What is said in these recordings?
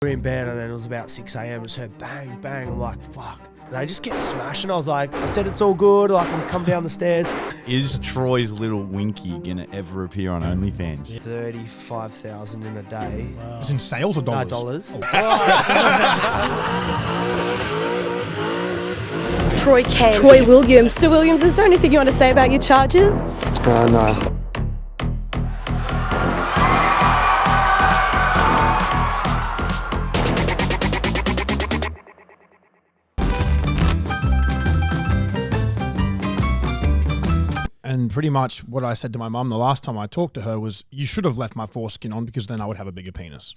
We were in bed and then it was about 6 a.m. It heard bang, bang. I'm like, fuck. They just kept smashing. I was like, I said it's all good. Like, I'm come down the stairs. Is Troy's little Winky gonna ever appear on OnlyFans? 35,000 in a day. Wow. Is in sales or dollars? Dollars. Troy Candy. Troy Williams. Mr. Williams, is there anything you want to say about your charges? No. And pretty much what I said to my mum the last time I talked to her was, you should have left my foreskin on because then I would have a bigger penis.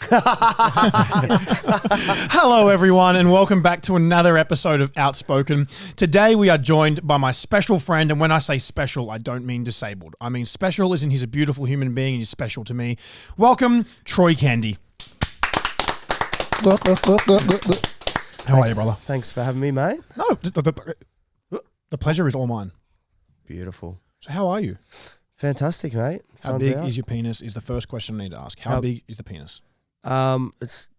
Hello, everyone, and welcome back to another episode of Outspoken. Today, we are joined by my special friend, and when I say special, I don't mean disabled. I mean special as in he's a beautiful human being and he's special to me. Welcome, Troy Candy. How are you, brother? Thanks for having me, mate. No, the pleasure is all mine. Beautiful. So how are you? Fantastic, mate. How big is your penis is the first question I need to ask. How big is the penis? It's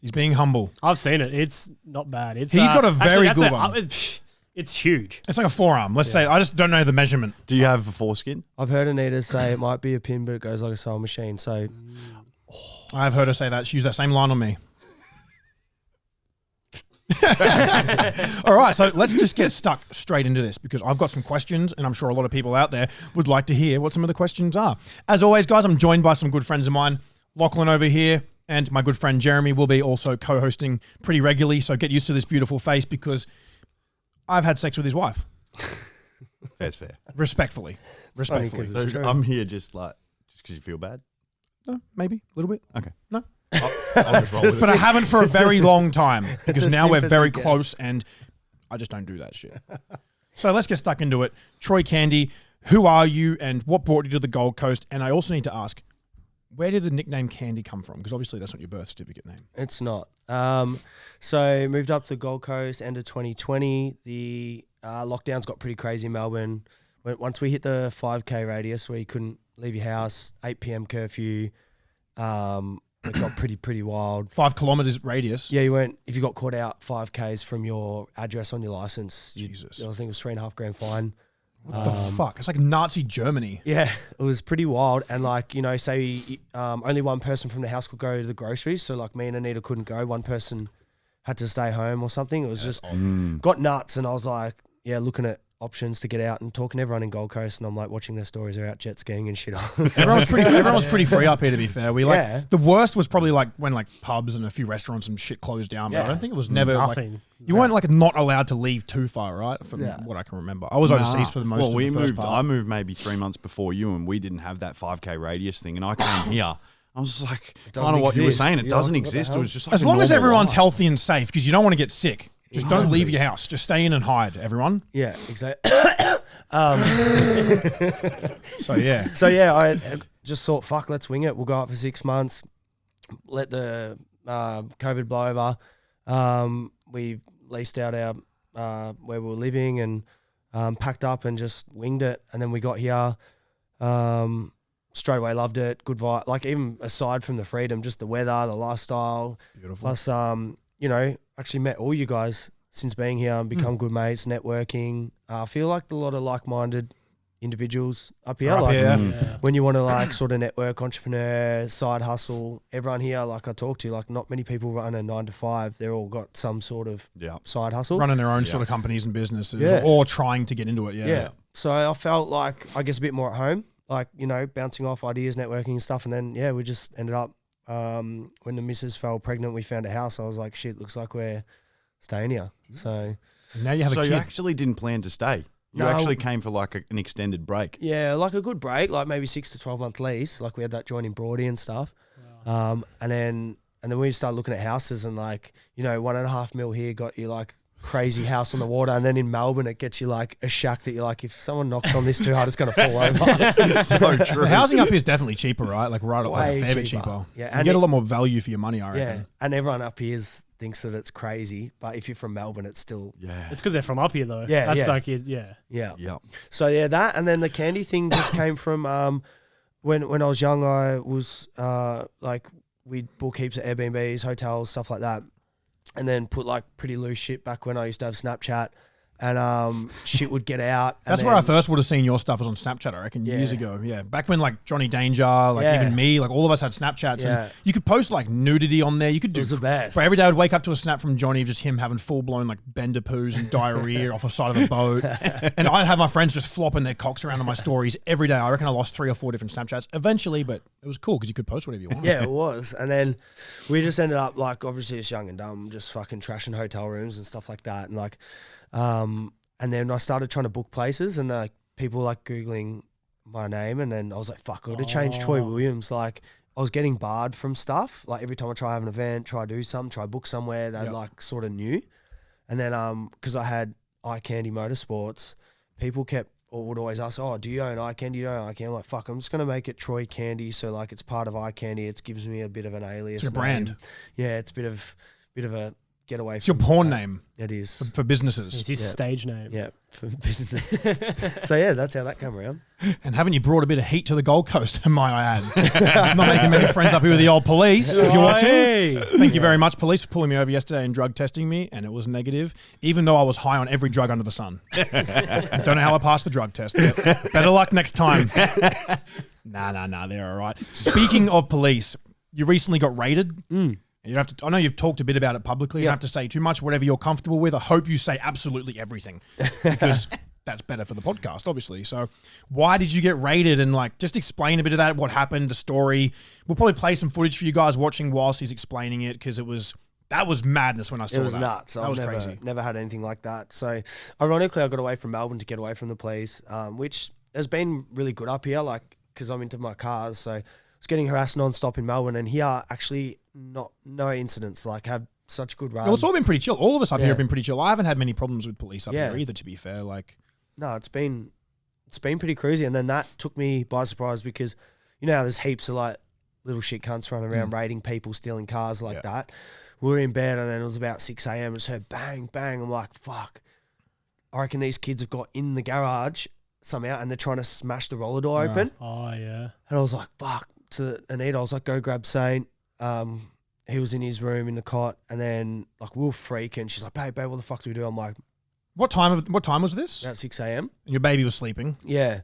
He's being humble. I've seen it. It's not bad. He's got a very good one. It's huge. It's like a forearm. Let's say, I just don't know the measurement. Do you have a foreskin? I've heard Anita say it might be a pin, but it goes like a sewing machine. So I've heard her say that. She used that same line on me. All right, so let's just get stuck straight into this because I've got some questions and I'm sure a lot of people out there would like to hear what some of the questions are. As always, guys, I'm joined by some good friends of mine. Lachlan over here and my good friend Jeremy will be also co-hosting pretty regularly, so get used to this beautiful face because I've had sex with his wife. That's fair. Respectfully. funny So I'm here just because you feel bad? No, maybe a little bit. Okay. No. I'll just roll with But it. I haven't for a very long time because a now we're very sympathy close and I just don't do that shit. So let's get stuck into it. Troy Candy, who are you and what brought you to the Gold Coast? And I also need to ask, where did the nickname Candy come from? Because obviously that's not your birth certificate name. It's not. So moved up to the Gold Coast end of 2020. The lockdowns got pretty crazy in Melbourne. Once we hit the 5K radius where you couldn't leave your house, 8 p.m. curfew, it got pretty wild. 5 kilometers radius. Yeah, if you got caught out 5Ks from your address on your license, Jesus. I think it was $3.5 grand fine. What the fuck? It's like Nazi Germany. Yeah, it was pretty wild. And say only one person from the house could go to the groceries. So like me and Anita couldn't go. One person had to stay home or something. It was just got nuts. And I was like, looking at options to get out and talking to everyone in Gold Coast, and I'm like watching their stories. They're out jet skiing and shit. Everyone was pretty free up here, to be fair. The worst was probably like when like pubs and a few restaurants and shit closed down. But I don't think it was never nothing. You weren't like not allowed to leave too far, right? From what I can remember, I was overseas for the most of the first part. I moved maybe 3 months before you, and we didn't have that 5K radius thing. And I came here. I was like, kind of what you were saying. It doesn't exist. It was just like as long as everyone's healthy and safe, because you don't want to get sick. Just don't leave your house. Just stay in and hide, everyone. Yeah, exactly. So I just thought, fuck, let's wing it. We'll go up for 6 months, let the COVID blow over. We leased out our where we were living and packed up and just winged it. And then we got here, straight away loved it. Good vibe. Like even aside from the freedom, just the weather, the lifestyle. Beautiful. Plus, actually met all you guys since being here and become good mates, networking. I feel like a lot of like-minded individuals up here. When you want to sort of network, entrepreneur, side hustle, everyone here, like I talk to, like not many people run a 9 to 5. They're all got some sort of side hustle. Running their own sort of companies and businesses or trying to get into it. Yeah. So I felt like, I guess, a bit more at home, bouncing off ideas, networking and stuff. And then, we just ended up, when the missus fell pregnant, we found a house. I was like, shit, looks like we're staying here. So now you have a kid. So you actually didn't plan to stay. You actually came for like an extended break. Yeah, like a good break, like maybe 6 to 12 month lease. Like we had that joint in Broady and stuff. Wow. And then we started looking at houses and $1.5 million here got you like crazy house on the water, and then in Melbourne it gets you like a shack that you're like, if someone knocks on this too hard, it's going to fall over. So true. The housing up here is definitely cheaper, right? Like a fair bit cheaper. Yeah, and you get a lot more value for your money, I reckon. Yeah, and everyone up here thinks that it's crazy, but if you're from Melbourne, it's still It's because they're from up here though. Yeah, that's yeah. So that, and then the candy thing just came from when I was young. I was we'd book heaps of Airbnbs, hotels, stuff like that, and then put like pretty loose shit back when I used to have Snapchat. And shit would get out. That's where I first would have seen your stuff was on Snapchat, I reckon, years ago. Yeah. Back when like Johnny Danger, like even me, like all of us had Snapchats. And you could post like nudity on there. You could do. It was the best. But every day I would wake up to a snap from Johnny of just him having full blown like bender poos and diarrhea off the side of a boat. And I'd have my friends just flopping their cocks around on my stories every day. I reckon I lost 3 or 4 different Snapchats eventually, but it was cool because you could post whatever you want. Yeah, it was. And then we just ended up like, obviously just young and dumb, just fucking trashing hotel rooms and stuff like that. And like, and then I started trying to book places, and like people like Googling my name, and then I was like, fuck, I would have changed Troy Williams. Like I was getting barred from stuff. Like every time I try have an event, try do something, try book somewhere, they like sort of knew. And then because I had Eye Candy Motorsports, people would always ask, oh, do you own Eye Candy? Do you own Eye Candy? I'm like, fuck, I'm just going to make it Troy Candy. So like it's part of Eye Candy. It gives me a bit of an alias. It's your brand. Yeah, it's a bit of a get away It's from your porn name. It is. For businesses. It's his stage name. Yeah, for businesses. So yeah, that's how that came around. And haven't you brought a bit of heat to the Gold Coast, might I add? Not making many friends up here with the old police. If you're watching, thank you very much, police, for pulling me over yesterday and drug testing me, and it was negative, even though I was high on every drug under the sun. Don't know how I passed the drug test. Better luck next time. Nah, they're all right. Speaking of police, you recently got raided. You don't have to. I know you've talked a bit about it publicly. You don't have to say too much. Whatever you're comfortable with. I hope you say absolutely everything, because that's better for the podcast, obviously. So, why did you get raided? And like, just explain a bit of that. What happened? The story. We'll probably play some footage for you guys watching whilst he's explaining it, because that was madness when I saw that. It was nuts. That was crazy. Never had anything like that. So, ironically, I got away from Melbourne to get away from the police, which has been really good up here. Like, because I'm into my cars, so I was getting harassed non-stop in Melbourne, and here actually no incidents. Like, have such good run. Well, it's all been pretty chill. All of us up here have been pretty chill. I haven't had many problems with police up here either, to be fair. Like, no, it's been pretty crazy. And then that took me by surprise, because you know how there's heaps of like little shit cunts running around raiding people, stealing cars like that. We were in bed, and then it was about 6 a.m. It's heard bang, bang. I'm like, fuck. I reckon these kids have got in the garage somehow, and they're trying to smash the roller door open. Oh, yeah. And I was like, fuck. To Anita, I was like, go grab Saint. He was in his room in the cot, and then like we were freaking. She's like, babe, what the fuck do we do? I'm like, what time was this? about 6 a.m. And your baby was sleeping. Yeah.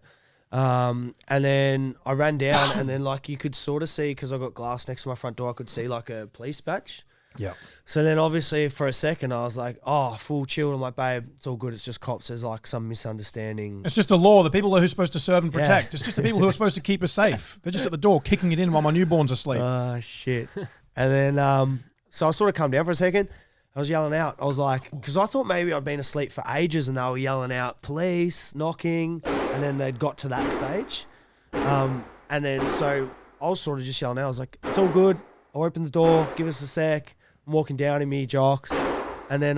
And then I ran down, and then like you could sort of see, because I got glass next to my front door, I could see like a police badge. Yeah. So then obviously for a second I was like, oh, full chill. I'm like, babe, it's all good. It's just cops. There's like some misunderstanding. It's just the law. The people who are supposed to serve and protect. It's just the people who are supposed to keep us safe. They're just at the door kicking it in while my newborn's asleep. Oh, shit. And then, so I sort of calmed down for a second. I was yelling out. I was like, because I thought maybe I'd been asleep for ages, and they were yelling out, police, knocking, and then they'd got to that stage. And then, so I was sort of just yelling out. I was like, it's all good. I'll open the door. Give us a sec. I'm walking down in me jocks. And then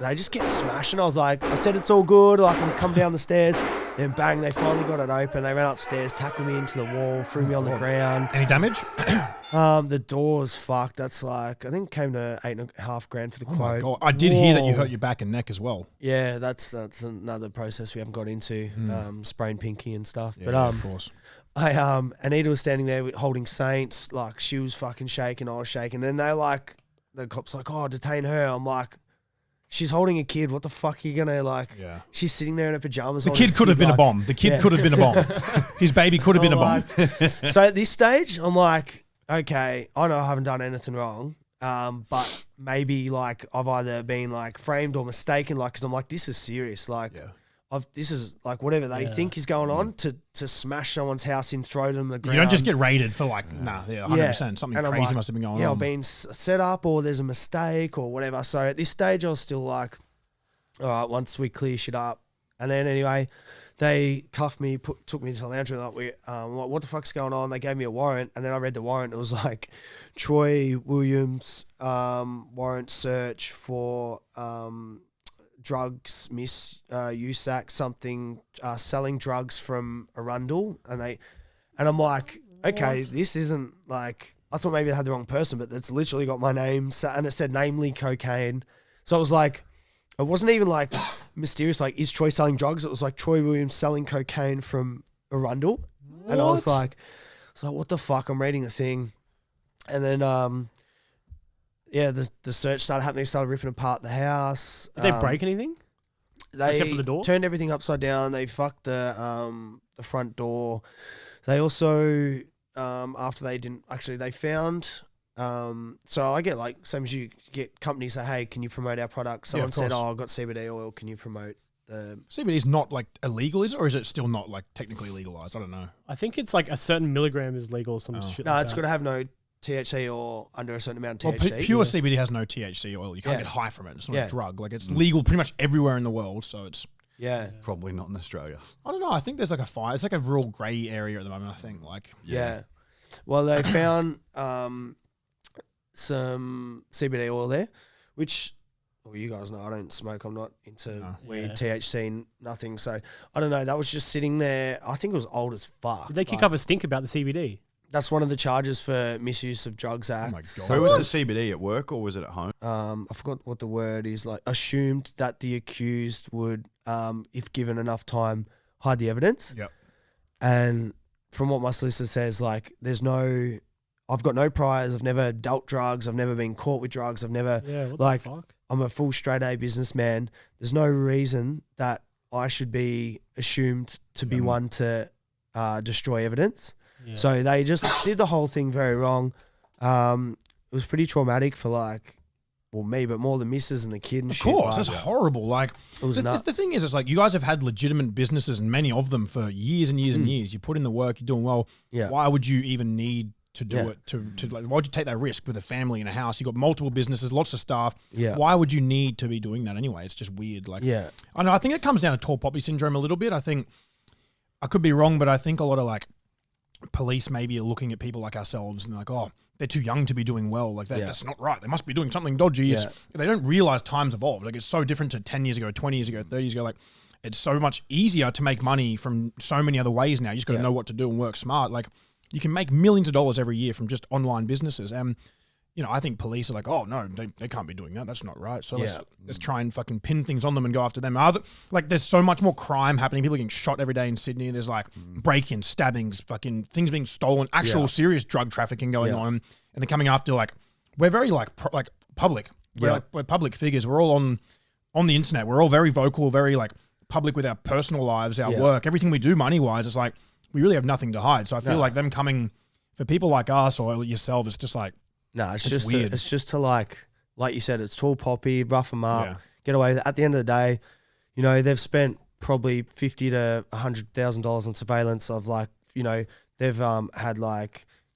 they just kept smashing. I was like, I said, it's all good. Like, I'm coming down the stairs. Then bang, they finally got it open. They ran upstairs, tackled me into the wall, threw me on the ground. Any damage? The door's fucked. That's like, I think it came to $8,500 for the quote. My God. I did hear that you hurt your back and neck as well. Yeah, that's another process we haven't got into. Sprained pinky and stuff. Yeah, but of course. Anita was standing there holding Saints. Like, she was fucking shaking. I was shaking. Then the cops like, oh, detain her. I'm like, she's holding a kid. What the fuck are you gonna like? Yeah. She's sitting there in her pajamas. The kid could have been a bomb. The kid could have been a bomb. His baby could have been a bomb. So at this stage, I'm like, okay, I know I haven't done anything wrong. But maybe like I've either been like framed or mistaken. Like, cause I'm like, this is serious. Like, this is like whatever they think is going on to smash someone's house in, throw them the ground. You don't just get raided for like, 100%. Something crazy like, must have been going on. Yeah, I've been set up, or there's a mistake or whatever. So at this stage, I was still like, all right, once we clear shit up. And then anyway, they cuffed me, took me to the lounge room. Like, what the fuck's going on? They gave me a warrant, and then I read the warrant. It was like, Troy Williams warrant search for drugs misuse act, something selling drugs from Arundel, and I'm like, okay, this isn't like, I thought maybe they had the wrong person, but it's literally got my name, and it said namely cocaine. So it was like, it wasn't even like mysterious, like, is Troy selling drugs? It was like Troy Williams selling cocaine from Arundel. And I was like, what the fuck? I'm reading the thing. And then, the search started happening. They started ripping apart the house. Did they break anything? They Except for the door? turned everything upside down. They fucked the front door. They also, after they didn't, actually, they found... so I get like, same as you get companies say, hey, can you promote our product? Someone said, oh, I've got CBD oil. Can you promote the... CBD is not like illegal, is it? Or is it still not like technically legalized? I don't know. I think it's like a certain milligram is legal or some shit. No, like it's that. got to have no THC or under a certain amount of THC. Pure CBD has no THC oil. You can't get high from it. It's not a drug. Like it's legal pretty much everywhere in the world. So it's probably not in Australia. I don't know. I think there's like it's like a real grey area at the moment. I think like Well, they found some CBD oil there, which. Well, you guys know I don't smoke. I'm not into weed, THC, nothing. So I don't know. That was just sitting there. I think it was old as fuck. Did they kick up a stink about the CBD? That's one of the charges for misuse of drugs act. Oh my God. So was the CBD at work or was it at home? I forgot what the word is. Like assumed that the accused would, if given enough time, hide the evidence. Yep. And from what my solicitor says, like I've got no priors. I've never dealt drugs. I've never been caught with drugs. I've never What the fuck? I'm a full straight A businessman. There's no reason that I should be assumed to be one to destroy evidence. Yeah. So they just did the whole thing very wrong. It was pretty traumatic for me, but more the missus and the kid and of shit. Of course, that's horrible. Like it was nuts. The thing is, it's like you guys have had legitimate businesses and many of them for years and years and years. You put in the work, you're doing well. Yeah. Why would you even need to do it to like, why'd you take that risk with a family and a house? You got multiple businesses, lots of staff. Yeah. Why would you need to be doing that anyway? It's just weird. Like, I know. I think it comes down to tall poppy syndrome a little bit. I think I could be wrong, but I think a lot of like police maybe are looking at people like ourselves and like, oh, they're too young to be doing well. Like that's not right. They must be doing something dodgy. They don't realize times evolved. Like it's so different to 10 years ago, 20 years ago, 30 years ago. Like it's so much easier to make money from so many other ways now. You just got to know what to do and work smart. Like you can make millions of dollars every year from just online businesses. And, I think police are like, oh, no, they can't be doing that. That's not right. So let's try and fucking pin things on them and go after them. There's so much more crime happening. People getting shot every day in Sydney. There's like break-ins, stabbings, fucking things being stolen, actual serious drug trafficking going on. And they're coming after we're very public. We're public figures. We're all on the internet. We're all very vocal, very public with our personal lives, our work, everything we do money-wise. It's like, we really have nothing to hide. So I feel like them coming for people like us or yourself, it's just like, no, it's just weird. It's just to like you said, it's tall poppy, rough them up, get away with it. At the end of the day, they've spent probably $50,000 to $100,000 on surveillance of they've had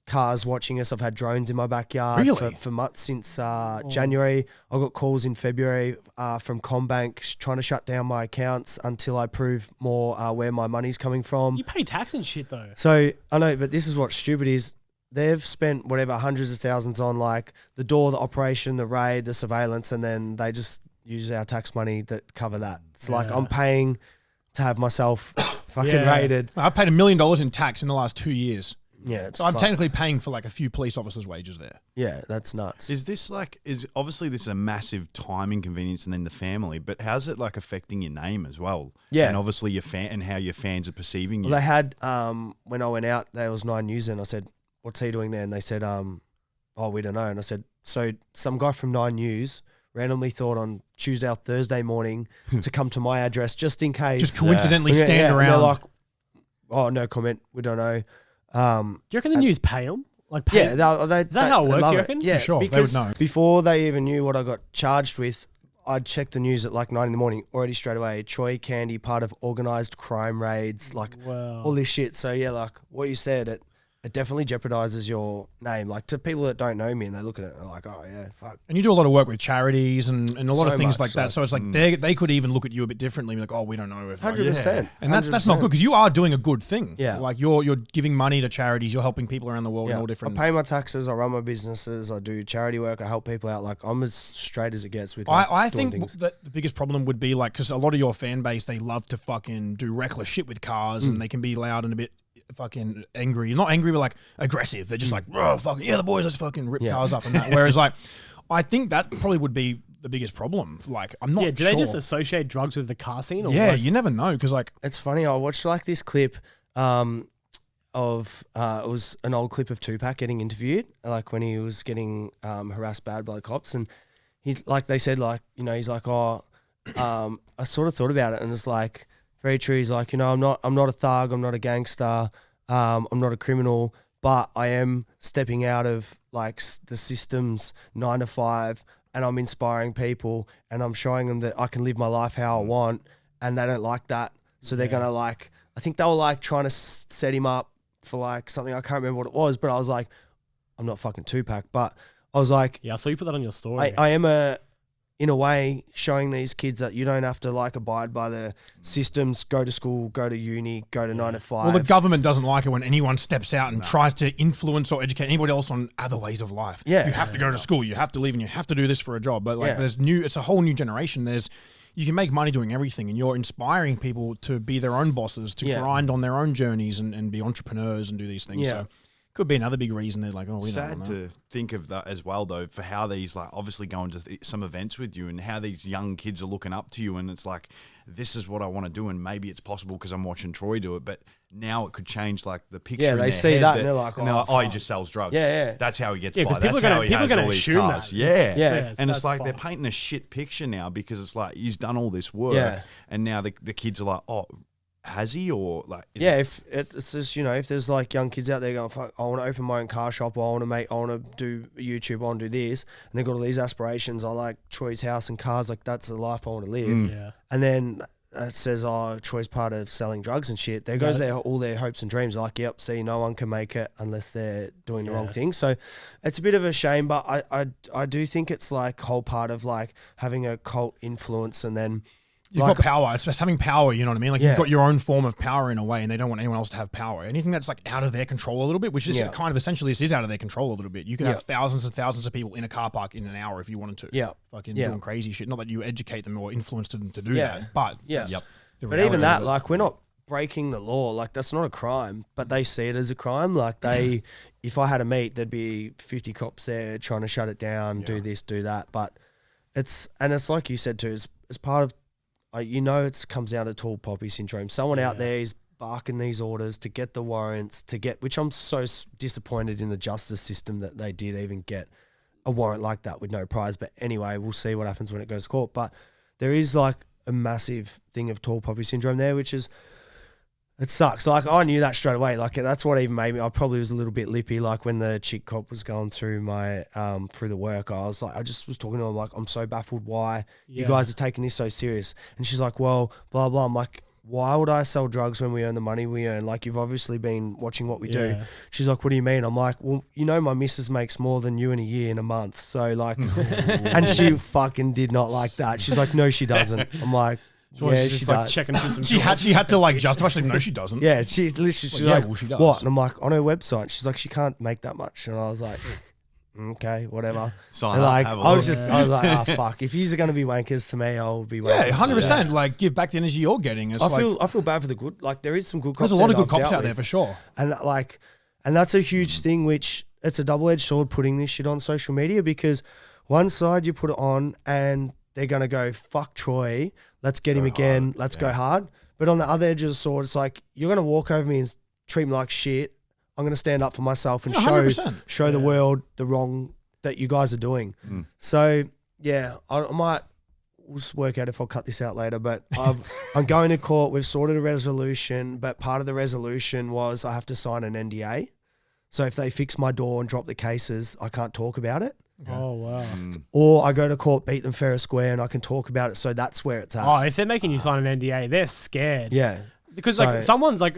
cars watching us. I've had drones in my backyard for months since January. I got calls in February from Combank trying to shut down my accounts until I prove more where my money's coming from. You pay tax and shit though. So I know, but this is what's stupid is they've spent whatever hundreds of thousands on the door, the operation, the raid, the surveillance, and then they just use our tax money to cover that. It's like I'm paying to have myself fucking raided. I've paid $1 million in tax in the last 2 years. Yeah, so I'm technically paying for a few police officers' wages there. Yeah, that's nuts. Is this obviously this is a massive time inconvenience and then the family, but how's it affecting your name as well? Yeah. And obviously your and how your fans are perceiving you. Well, they had, when I went out, there was 9 News and I said, what's he doing there? And they said, oh, we don't know. And I said, so some guy from 9 News randomly thought on Tuesday or Thursday morning to come to my address just in case. Just coincidentally stand around. And they're like, oh, no comment. We don't know. Do you reckon the news pay them? Is that how it works, you reckon? Yeah, for sure. Because they would know. Before they even knew what I got charged with, I'd check the news at 9 in the morning, already straight away. Troy Candy, part of organised crime raids, all this shit. So yeah, what you said, it definitely jeopardizes your name. To people that don't know me and they look at it and they're like, oh yeah, fuck. And you do a lot of work with charities and a lot of things much like that. So it's they could even look at you a bit differently and be like, oh, we don't know if 100%. And that's not good because you are doing a good thing. Yeah. You're giving money to charities, you're helping people around the world in all different. I pay my taxes, I run my businesses, I do charity work, I help people out. I'm as straight as it gets with I doing think things. that the biggest problem would be because a lot of your fan base, they love to fucking do reckless shit with cars and they can be loud and a bit fucking angry. Not angry, but aggressive. They're just bro, fucking the boys, let's fucking rip cars up and that. Whereas I think that probably would be the biggest problem. I'm not sure. Do they just associate drugs with the car scene? Or you never know because it's funny. I watched this clip. it was an old clip of Tupac getting interviewed, like when he was getting harassed bad by the cops, and he's like, they said like, you know, he's like, I sort of thought about it, and it's like very true. He's like, you know, I'm not a thug, I'm not a gangster, I'm not a criminal, but I am stepping out of like the system's 9 to 5, and I'm inspiring people, and I'm showing them that I can live my life how I want, and they don't like that, so they're gonna like. I think they were like trying to set him up for like something. I can't remember what it was, but I was like, I'm not fucking Tupac, but I was like, yeah, I saw you put that on your story. I am in a way showing these kids that you don't have to like abide by the systems, go to school, go to uni, go to 9 to 5. Well, the government doesn't like it when anyone steps out and tries to influence or educate anybody else on other ways of life. Yeah. You have to go to school, you have to leave, and you have to do this for a job. But like it's a whole new generation. You can make money doing everything, and you're inspiring people to be their own bosses, to grind on their own journeys and be entrepreneurs and do these things. So could be another big reason they're like, oh, we don't sad to think of that as well, though, for how these like obviously going to some events with you and how these young kids are looking up to you, and it's like, this is what I want to do, and maybe it's possible because I'm watching Troy do it, but now it could change like the picture. Yeah, in they their see head that and they're like, oh, he just sells drugs. Yeah. That's how he gets Yeah, by. 'cause people That's are how he has gonna all these assume cars. that. Yeah. And so it's like fine. they're painting a shit picture now because it's like he's done all this work, and now the kids are like, oh, has he, or like if it's just, you know, if there's like young kids out there going, fuck, I want to open my own car shop, or I want to do YouTube, I want to do this, and they've got all these aspirations. I like Troy's house and cars, like that's the life I want to live. Yeah. And then it says, oh, Troy's part of selling drugs and shit. There goes all their hopes and dreams. Like, yep, see, no one can make it unless they're doing the wrong thing. So it's a bit of a shame, but I do think it's like whole part of like having a cult influence, and then You've got power. It's just having power, you know what I mean? Like, Yeah. you've got your own form of power in a way, and they don't want anyone else to have power. Anything that's like out of their control a little bit, which is kind of essentially this is out of their control a little bit. You can have thousands and thousands of people in a car park in an hour if you wanted to. Yeah. Fucking Yeah. doing crazy shit. Not that you educate them or influence them to do that, but yes. that's the But reality even of that, it. like, we're not breaking the law. Like, that's not a crime, but they see it as a crime. Like, if I had a meet, there'd be 50 cops there trying to shut it down, do this, do that. But it's like you said too, it's part of, you know, it comes down to tall poppy syndrome. Someone out there is barking these orders to get the warrants, which I'm so disappointed in the justice system that they did even get a warrant like that with no prize. But anyway, we'll see what happens when it goes to court. But there is like a massive thing of tall poppy syndrome there, which is, it sucks. Like, I knew that straight away. Like, that's what even made me, I probably was a little bit lippy. Like, when the chick cop was going through my, through the work, I was like, I just was talking to him like, I'm so baffled why you guys are taking this so serious. And she's like, well, blah, blah. I'm like, why would I sell drugs when we earn the money we earn? Like, you've obviously been watching what we do. She's like, what do you mean? I'm like, well, you know, my missus makes more than you in a year in a month. So like, and she fucking did not like that. She's like, no, she doesn't. I'm like, yeah, she like does. checking through some she had to like justify. She's like, no, she doesn't. Yeah, she's Well, like, well, she does. what? And I'm like, on her website. She's like, she can't make that much. And I was like, okay, whatever. Sign And up, like, have a I was look. like, fuck. If you're gonna be wankers to me, I'll be wankers. Yeah, 100%. Like, give back the energy you're getting. It's I feel bad for the good. Like, there is some good cops. there's a lot of that good I've cops dealt out there with. for sure. And that's a huge thing, which it's a double-edged sword putting this shit on social media, because one side you put it on and they're going to go, fuck Troy, let's get him again, let's go hard. But on the other edge of the sword, it's like, you're going to walk over me and treat me like shit. I'm going to stand up for myself and 100%. show the world the wrong that you guys are doing. So, yeah, I might, we'll just work out if I'll cut this out later, but I'm going to court. We've sorted a resolution, but part of the resolution was I have to sign an NDA. So if they fix my door and drop the cases, I can't talk about it. Oh, wow. Or I go to court, beat them fair and square, and I can talk about it. So that's where it's at. Oh, if they're making you sign an NDA, they're scared. Yeah. Because like someone's like,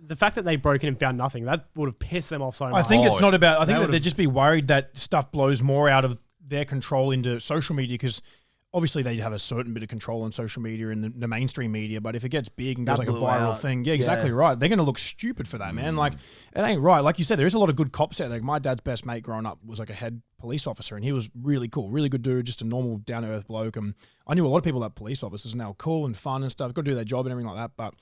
the fact that they broke in and found nothing, that would have pissed them off so much. I think it's not about. I think that would've- they'd just be worried that stuff blows more out of their control into social media, because obviously they have a certain bit of control on social media and the mainstream media. But if it gets big and goes That like a blew viral out. thing, yeah, exactly right. They're going to look stupid for that, man. Like, it ain't right. Like you said, there is a lot of good cops out there. Like, my dad's best mate growing up was like a head police officer, and he was really cool, really good dude, just a normal down to earth bloke. And I knew a lot of people that police officers, and they were cool and fun and stuff, got to do their job and everything like that. But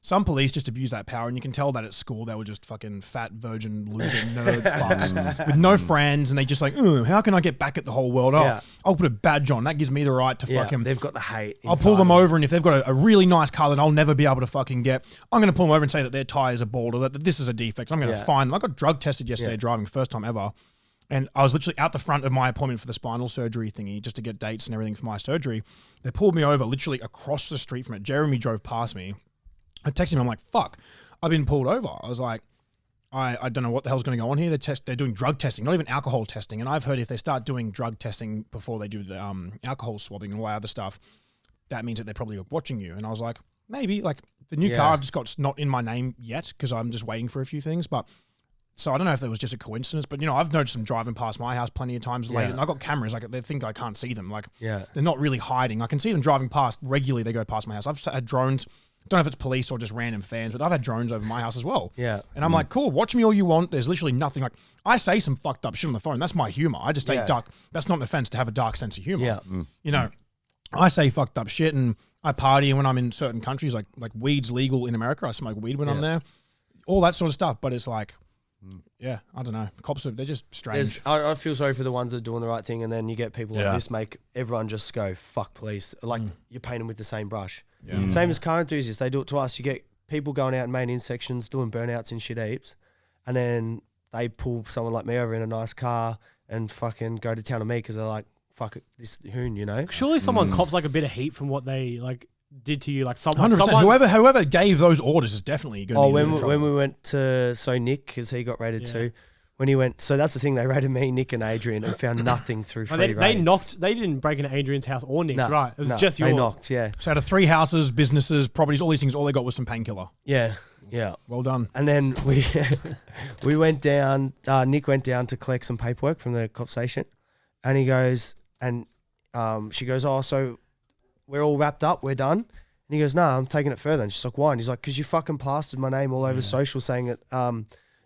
some police just abuse that power, and you can tell that at school they were just fucking fat, virgin, loser, nerd fucks with no friends, and they just like, how can I get back at the whole world? Oh, I'll put a badge on. That gives me the right to fucking... They've got the hate. I'll pull them over, and if they've got a really nice car that I'll never be able to fucking get, I'm going to pull them over and say that their tires are bald or that this is a defect. I'm going to fine them. I got drug tested yesterday driving, first time ever. And I was literally out the front of my appointment for the spinal surgery thingy just to get dates and everything for my surgery. They pulled me over literally across the street from it. Jeremy drove past me. I texted him. I'm like, fuck, I've been pulled over. I was like, I don't know what the hell's going to go on here. They're doing drug testing, not even alcohol testing. And I've heard if they start doing drug testing before they do the alcohol swabbing and all that other stuff, that means that they're probably watching you. And I was like, maybe. Like the new car I've just got not in my name yet because I'm just waiting for a few things. But so I don't know if that was just a coincidence. But, I've noticed them driving past my house plenty of times late. And I've got cameras. Like they think I can't see them. Like they're not really hiding. I can see them driving past regularly. They go past my house. I've had drones. Don't know if it's police or just random fans, but I've had drones over my house as well. Yeah. And I'm like, cool, watch me all you want. There's literally nothing. Like, I say some fucked up shit on the phone. That's my humor. I just say dark. That's not an offense to have a dark sense of humor. Yeah. I say fucked up shit and I party, and when I'm in certain countries, like weed's legal in America. I smoke weed when I'm there. All that sort of stuff. But it's like, I don't know. Cops they're just strange. I feel sorry for the ones that are doing the right thing, and then you get people like this make everyone just go, fuck police. Like, you paint them with the same brush. Yeah. Same as car enthusiasts. They do it to us. You get people going out in main intersections, doing burnouts in shit heaps, and then they pull someone like me over in a nice car and fucking go to town on me because they're like, fuck it, this hoon, Surely someone cops like a bit of heat from what they like did to you, like 100%. Whoever gave those orders is definitely going to be in trouble. When we went to Nick, because he got raided too. When he went, so that's the thing, they raided me, Nick, and Adrian, and found nothing through free raids. They didn't break into Adrian's house or Nick's, right? It was just yours. They knocked, So out of 3 houses, businesses, properties, all these things, all they got was some painkiller. Yeah. Well done. And then we went down. Nick went down to collect some paperwork from the cop station, and he goes, and she goes, oh, so we're all wrapped up, we're done. And he goes, nah, I'm taking it further. And she's like, why? And he's like, because you fucking plastered my name all over social saying it.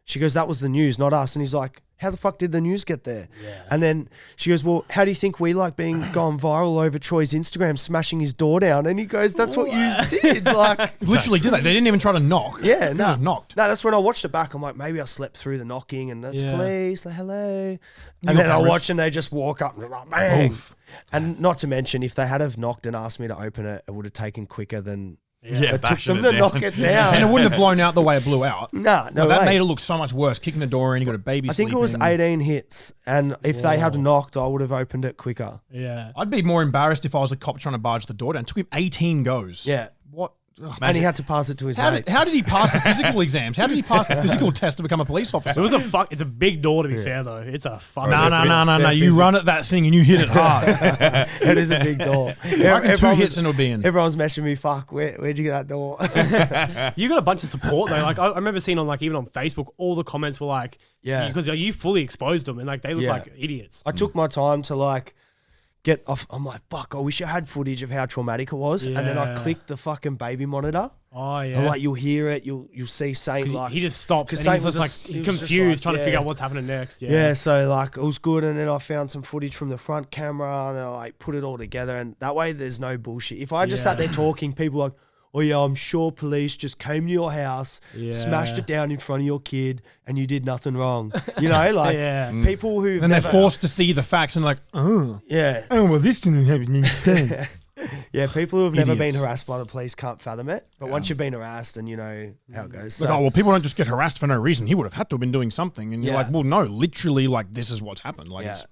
She goes, that was the news, not us. And he's like, how the fuck did the news get there? Yeah. And then she goes, well, how do you think we like being gone viral over Troy's Instagram, smashing his door down? And he goes, that's what you did. Like, literally did that. They didn't even try to knock. Yeah, no. Just knocked. No, that's when I watched it back. I'm like, maybe I slept through the knocking and that's police, like, hello. And then I watch and they just walk up and they're like, bang. Oof. And not to mention, if they had have knocked and asked me to open it, it would have taken quicker than... it took them to knock it down. And it wouldn't have blown out the way it blew out. No, that made it look so much worse. Kicking the door in, you got a baby sleeping. I think it was 18 hits. And if they had knocked, I would have opened it quicker. Yeah. I'd be more embarrassed if I was a cop trying to barge the door down. It took him 18 goes. Yeah. What? And he had to pass it to his mate. How did he pass the physical exams? How did he pass the physical test to become a police officer? It was it's a big door, to be fair, though. It's a fucking... No. You run at that thing and you hit it hard. It is a big door. I reckon 2 hits and it'll be in. Everyone's messaging me, fuck, where'd you get that door? You got a bunch of support, though. Like, I remember seeing on, like, even on Facebook, all the comments were like... Yeah. Because you fully exposed them and, like, they look like idiots. I took my time to, like... get off. I'm like, fuck, I wish I had footage of how traumatic it was. And then I clicked the fucking baby monitor. Oh, yeah. I'm like, you'll hear it. You'll see Saint, like... He just stops and he's just like confused, trying to figure out what's happening next. Yeah, so like, it was good. And then I found some footage from the front camera and I like put it all together. And that way there's no bullshit. If I just sat there talking, people are like, oh yeah, I'm sure police just came to your house, smashed it down in front of your kid, and you did nothing wrong. You know, like people who... And they're forced to see the facts and like, oh. Yeah. Oh, well, this didn't happen. Yeah, people who have never been harassed by the police can't fathom it. But once you've been harassed and you know how it goes. Like, well, people don't just get harassed for no reason. He would have had to have been doing something. And you're like, well, no, literally, like, this is what's happened. Like, it's,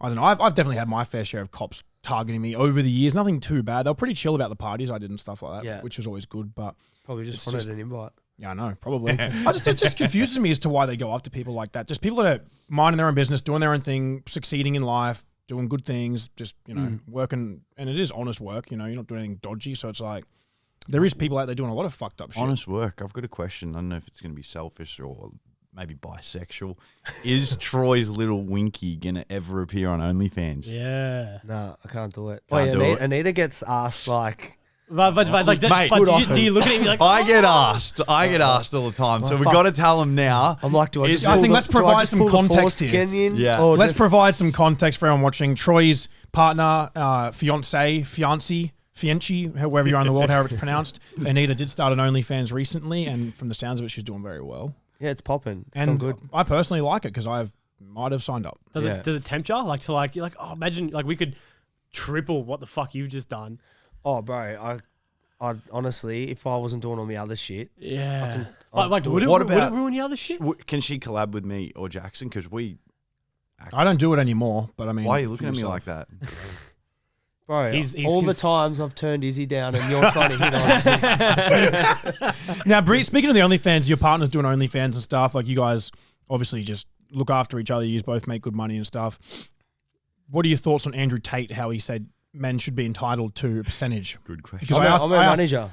I don't know. I've definitely had my fair share of cops targeting me over the years. Nothing too bad. They were pretty chill about the parties I did and stuff like that, which was always good. But probably just wanted an invite. Yeah, I know, probably. It just confuses me as to why they go after people like that. Just people that are minding their own business, doing their own thing, succeeding in life, doing good things, just, you know, working. And it is honest work, you know, you're not doing anything dodgy. So it's like, there is people out there doing a lot of fucked up shit. Honest work. I've got a question. I don't know if it's going to be selfish or maybe bisexual. Is Troy's little winky going to ever appear on OnlyFans? Yeah. No, I can't do it. Can't do it. Anita gets asked like... But do you look at me like... I get asked all the time. So we've got to tell them now. I'm like, I think let's provide some context here. Yeah. Let's provide some context for everyone watching. Troy's partner, fiance, Fienchi, wherever you are in the world, however it's pronounced. Anita did start an OnlyFans recently, and from the sounds of it, she's doing very well. Yeah, it's popping. It's and good. I personally like it because I might have signed up. Does it tempt you? You're like, oh, imagine we could triple what the fuck you've just done. Oh, bro, I honestly, if I wasn't doing all my other shit, yeah. would it ruin your other shit? Can she collab with me or Jackson? Because I don't do it anymore, but I mean, why are you looking at me like that? Bro, he's the times I've turned Izzy down and you're trying to hit on me. Now, Bree, speaking of the OnlyFans, your partner's doing OnlyFans and stuff. Like, you guys obviously just look after each other. You both make good money and stuff. What are your thoughts on Andrew Tate, how he said men should be entitled to a percentage? Good question. Because I'm a manager.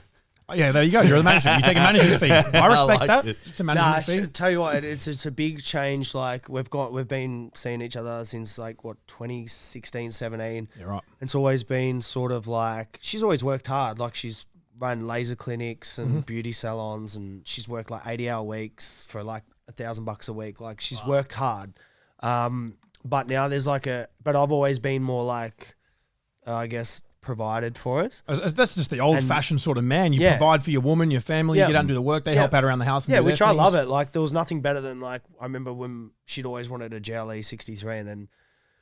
Yeah, there you go. You're the manager. You take a manager's fee. I respect that. It's a manager's fee. Tell you what, it's a big change. Like we've been seeing each other since 2016, 17. Yeah, right. It's always been sort of like she's always worked hard. Like she's run laser clinics and beauty salons, and she's worked 80-hour weeks for $1,000 a week. Like she's worked hard. But now there's but I've always been more I guess, provided for us. That's just the old-fashioned sort of man. You provide for your woman, your family, you get out and do the work, they help out around the house. And which I love it. Like, there was nothing better than, I remember when she'd always wanted a GLE 63, and then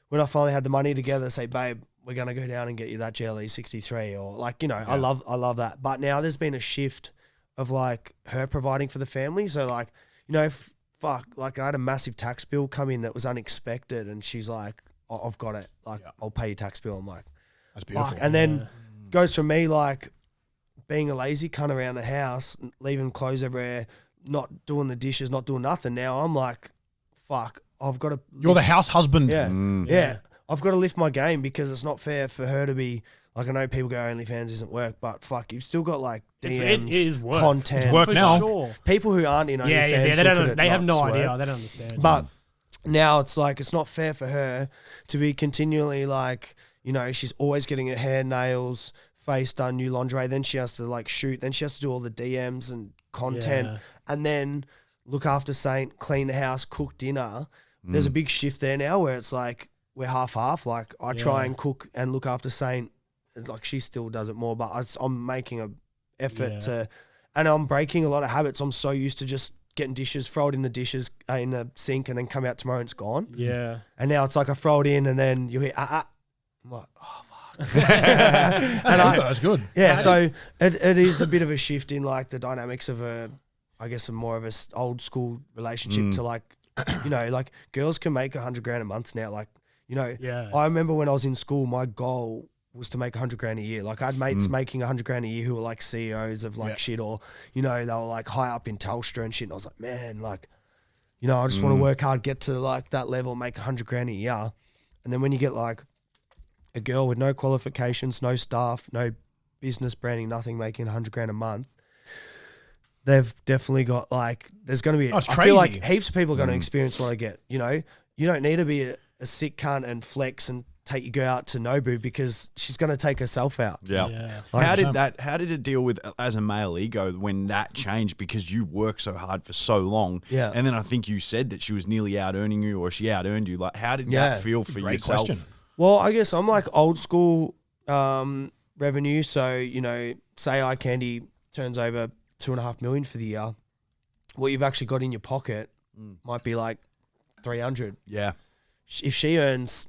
when I finally had the money together, say, babe, we're going to go down and get you that GLE 63, or I love that. But now there's been a shift of, her providing for the family. So, I had a massive tax bill come in that was unexpected, and she's like, I've got it. I'll pay your tax bill. I'm like, that's beautiful. And then goes from me being a lazy cunt around the house, leaving clothes everywhere, not doing the dishes, not doing nothing. Now I'm like, fuck, I've got to. You're the house husband. Yeah. I've got to lift my game because it's not fair for her to be I know people go OnlyFans isn't work, but fuck, you've still got DMs, it is work. content. It's work now. Sure. People who aren't in OnlyFans, they have no idea. They don't understand. But now it's it's not fair for her to be continually she's always getting her hair, nails, face done, new lingerie. Then she has to shoot. Then she has to do all the DMs and content, and then look after Saint, clean the house, cook dinner. There's a big shift there now where it's we're half. I try and cook and look after Saint. She still does it more, but I'm making an effort to, and I'm breaking a lot of habits. I'm so used to just getting dishes, throw it in the dishes in the sink, and then come out tomorrow and it's gone. Yeah. And now it's I throw it in and then you hear I'm like, oh fuck. That's good. Yeah, so it is a bit of a shift in the dynamics of a more of a old school relationship to girls can make $100,000 a month now. I remember when I was in school, my goal was to make $100,000 a year. I had mates making $100,000 a year who were CEOs of shit, or they were high up in Telstra and shit. And I was like, man, I just want to work hard, get to that level, make $100,000 a year. And then when you get a girl with no qualifications, no staff, no business branding, nothing, making $100,000 a month, they've definitely got there's going to be. It's I crazy. feel heaps of people are going to experience what I get. You don't need to be a sick cunt and flex and take your girl out to Nobu because she's going to take herself out. Yeah. 100%. How did it deal with as a male ego when that changed because you worked so hard for so long? Yeah. And then I think you said that she was nearly out earning you or she out earned you. How did that feel for Great yourself? question. Well, I guess I'm old school revenue. So, say eye candy turns over $2.5 million for the year. What you've actually got in your pocket might be 300. Yeah. If she earns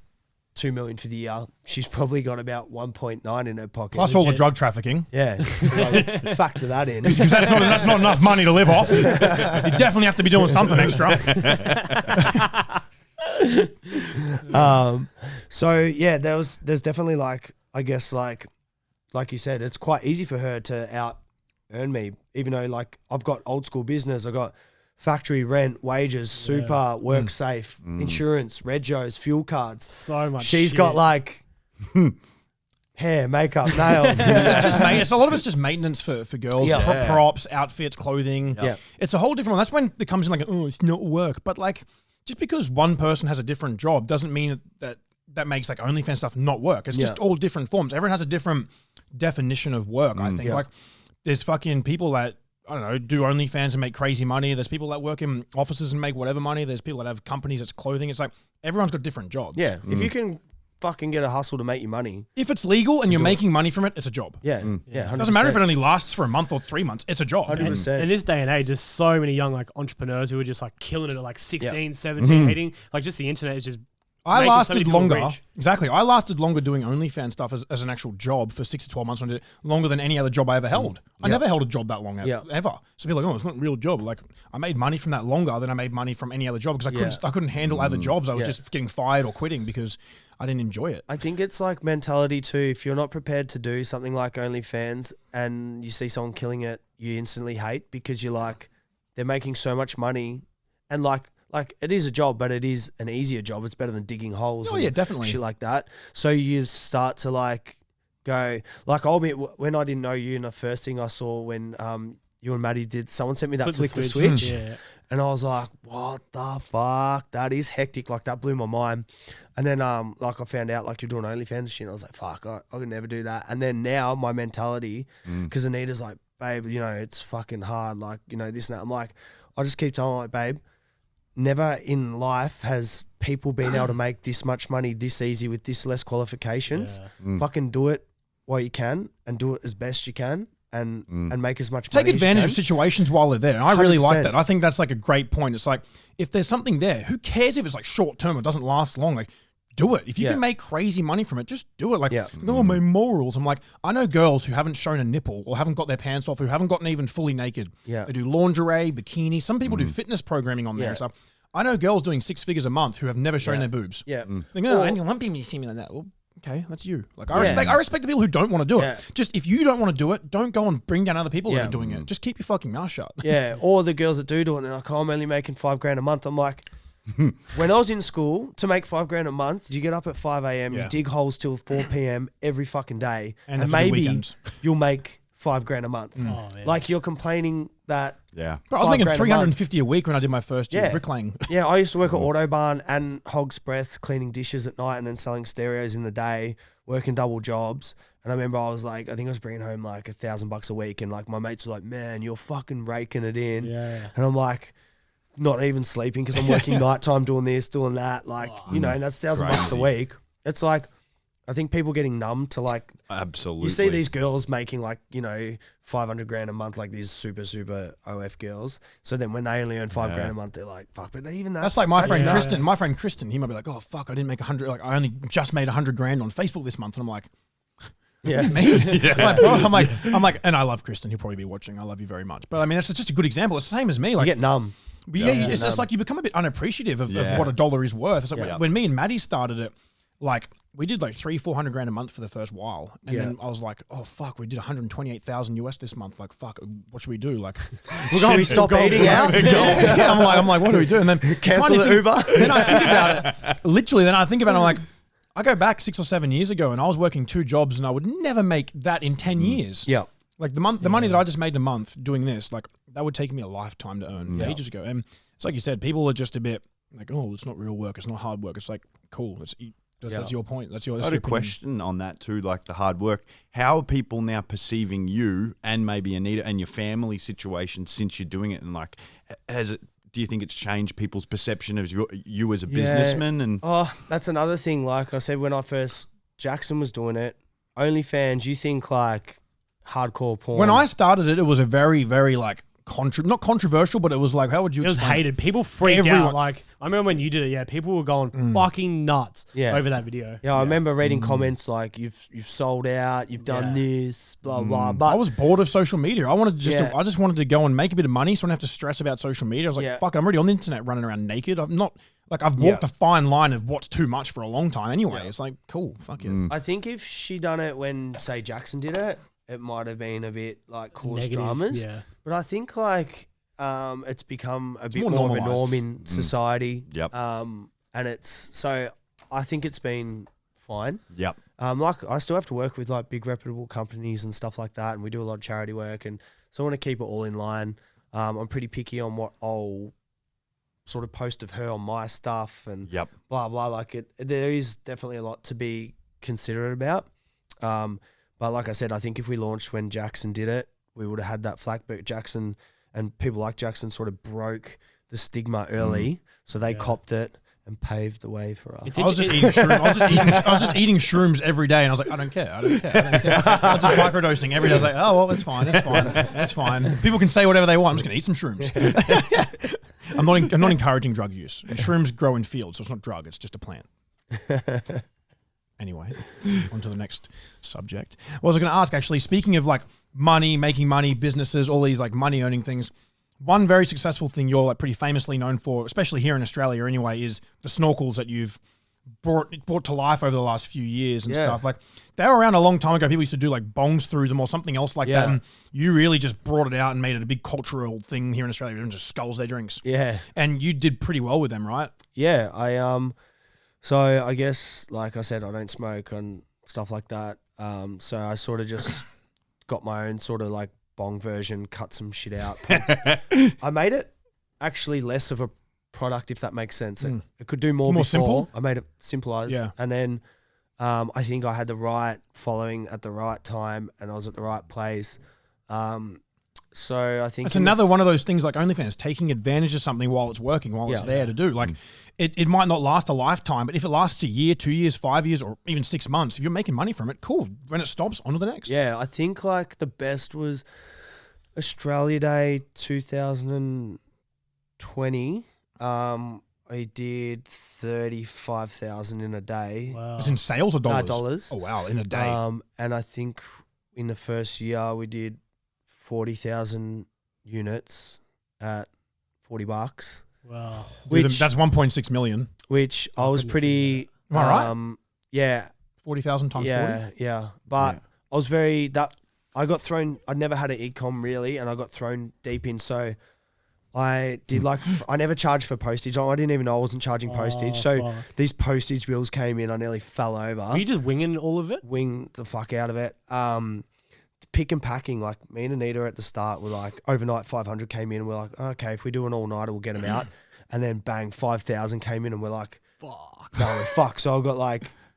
$2 million for the year, she's probably got about 1.9 in her pocket. Plus all the drug trafficking. Yeah. Factor that in. Because that's not enough money to live off. You definitely have to be doing something extra. So yeah, there's definitely I guess like you said, it's quite easy for her to out earn me, even though I've got old school business, I've got factory rent, wages, super, work safe, insurance, regos, fuel cards. So much. She's shit. got hair, makeup, nails. It's a lot of it's just maintenance for girls. Yeah. Props, outfits, clothing. Yeah. It's a whole different one. That's when it comes in it's not work. But just because one person has a different job doesn't mean that makes OnlyFans stuff not work. It's just all different forms. Everyone has a different definition of work, I think. There's fucking people that, I don't know, do OnlyFans and make crazy money. There's people that work in offices and make whatever money. There's people that have companies that's clothing. It's everyone's got different jobs. Yeah. If you can fucking get a hustle to make you money. If it's legal and you're making money from it, it's a job. Yeah. 100%. It doesn't matter if it only lasts for a month or 3 months. It's a job. 100%. In this day and age, there's so many young like entrepreneurs who are just like killing it at like 16, 17, 18. Like just the internet is just. I lasted longer. Rich. Exactly. I lasted longer doing OnlyFans stuff as an actual job for 6 to 12 months. I did it longer than any other job I ever held. I never held a job that long ever. So people are like, oh, it's not a real job. Like I made money from that longer than I made money from any other job because I couldn't handle other jobs. I was just getting fired or quitting because I didn't enjoy it. I think it's like mentality too. If you're not prepared to do something like OnlyFans and you see someone killing it, you instantly hate because you're like, they're making so much money and like it is a job, but it is an easier job. It's better than digging holes. Oh yeah, definitely. Shit like that. So you start to like go, like I'll admit when I didn't know you, and the first thing I saw when you and Maddie did, someone sent me that flick the switch. And I was like, what the fuck? That is hectic. Like that blew my mind. And then like I found out like you're doing OnlyFans and shit. And I was like, fuck, I could never do that. And then now my mentality, because Anita's like, babe, you know, it's fucking hard. Like, you know, this and that. I'm like, I just keep telling her, like, babe, never in life has people been able to make this much money this easy with this less qualifications. Fucking do it while you can and do it as best you can and make as much money. Take advantage of situations while they're there. And I really 100%. like that. I think that's like a great point. It's like if there's something there, who cares if it's like short term or doesn't last long? Like do it. If you can make crazy money from it, just do it. Like, oh, my morals. I'm like, I know girls who haven't shown a nipple or haven't got their pants off, who haven't gotten even fully naked. Yeah. They do lingerie, bikini. Some people do fitness programming on there and stuff. I know girls doing 6 figures a month who have never shown their boobs. Yeah. They go, I don't want people to see me like that. Well, okay, that's you. Like I respect the people who don't want to do it. Just if you don't want to do it, don't go and bring down other people that are doing it. Just keep your fucking mouth shut. Yeah. Or the girls that do it, and they're like, oh, I'm only making $5,000 a month. I'm like, when I was in school, to make $5,000 a month, you get up at 5 a.m., you dig holes till 4 p.m. every fucking day, and maybe you'll make $5,000 a month. Like you're complaining that. Yeah, bro, I was making $350 a week when I did my first year bricklaying. Yeah, I used to work at Autobahn and Hog's Breath, cleaning dishes at night and then selling stereos in the day, working double jobs. And I remember I was like, I think I was bringing home like $1,000 a week, and like my mates were like, "Man, you're fucking raking it in." Yeah. And I'm like, not even sleeping because I'm working nighttime doing this, doing that. Like, you know, and that's $1,000 a week. It's like, I think people getting numb to like, absolutely. You see these girls making like, you know, $500,000 a month, like these super OF girls. So then when they only earn $5,000 a month, they're like, fuck, but they even that's like my friend Kristen. My friend Kristen, he might be like, oh fuck, I didn't make 100. Like I only just made $100,000 on Facebook this month, and I'm like, yeah, me. Like, bro, I'm like, and I love Kristen. He'll probably be watching. I love you very much. But I mean, that's just a good example. It's the same as me. Like you get numb. It's just like you become a bit unappreciative of what a dollar is worth. It's like when me and Maddie started it, like we did like $300,000-400,000 a month for the first while, and then I was like, oh fuck, we did 128,000 US this month. Like fuck, what should we do? Like, should we stop eating out? I'm like, what do we do? And then cancel the Uber. Then I think about it. Literally, then I think about it. I'm like, I go back 6 or 7 years ago, and I was working 2 jobs, and I would never make that in 10 years. Yeah. Like the money that I just made a month doing this, like that would take me a lifetime to earn ages ago. And it's like you said, people are just a bit like, oh, it's not real work, it's not hard work. It's like, cool, that's your point. That's your. I had a question on that too, like the hard work. How are people now perceiving you and maybe Anita and your family situation since you're doing it? And like, do you think it's changed people's perception of you as a businessman? And that's another thing. Like I said, when Jackson was doing it, OnlyFans, you think like hardcore porn. When I started it, it was a very, very like not controversial, but it was like, how would you explain? It was hated. People freaked out. Like, I remember when you did it, people were going fucking nuts over that video. Yeah, I remember reading comments like, you've sold out, you've done this, blah, blah. But I was bored of social media. I just wanted to go and make a bit of money so I don't have to stress about social media. I was like, fuck, I'm already on the internet running around naked. I'm not, like, I've walked a fine line of what's too much for a long time anyway. It's like, cool, fuck it. I think if she done it when, say, Jackson did it, it might have been a bit like caused dramas. Yeah. But I think like it's become a bit more of a norm in society. Yep. And so I think it's been fine. Yep. Like I still have to work with like big reputable companies and stuff like that, and we do a lot of charity work, and so I want to keep it all in line. I'm pretty picky on what I'll sort of post of her on my stuff and blah blah. Like there is definitely a lot to be considerate about. But like I said, I think if we launched when Jackson did it, we would have had that flack. But Jackson and people like Jackson sort of broke the stigma early, so they copped it. and paved the way for us. I was just eating shrooms. I was just eating shrooms every day, and I was like, I don't care. I was just microdosing every day. I was like, oh well, it's fine. People can say whatever they want. I'm just gonna eat some shrooms. I'm not encouraging drug use. And shrooms grow in fields, so it's not drug. It's just a plant. Anyway, on to the next subject. What was I going to ask, actually? Speaking of like money, making money, businesses, all these like money earning things, one very successful thing you're like pretty famously known for, especially here in Australia anyway, is the snorkels that you've brought to life over the last few years and stuff. Like they were around a long time ago. People used to do like bongs through them or something else like that. And you really just brought it out and made it a big cultural thing here in Australia. Everyone just sculls their drinks. Yeah. And you did pretty well with them, right? Yeah. So I guess, like I said, I don't smoke and stuff like that. So I sort of just got my own sort of like bong version, cut some shit out. I made it actually less of a product, if that makes sense. It could do more before. Simple? I made it simpler. Yeah. And then I think I had the right following at the right time and I was at the right place. So I think it's another one of those things like OnlyFans, taking advantage of something while it's working, while it's there to do. Like it might not last a lifetime, but if it lasts a year, 2 years, 5 years, or even 6 months, if you're making money from it, cool. When it stops, on to the next. Yeah, I think like the best was Australia Day 2020. I did 35,000 in a day. Wow. It's in sales or dollars? Dollars. Oh wow, in a day. And I think in the first year we did 40,000 units at $40. Wow. That's 1.6 million. Which I was pretty. Am I right? Yeah. 40,000 times 40? Yeah. But I was I got thrown, I'd never had an e-com really, and I got thrown deep in. So I did I never charged for postage. I didn't even know I wasn't charging postage. So these postage bills came in, I nearly fell over. Were you just winging all of it? Wing the fuck out of it. Pick and packing, like me and Anita at the start were like, overnight 500 came in and we're like, okay, if we do an all-nighter, we'll get them out. And then bang, 5,000 came in and we're like, fuck. No, fuck. So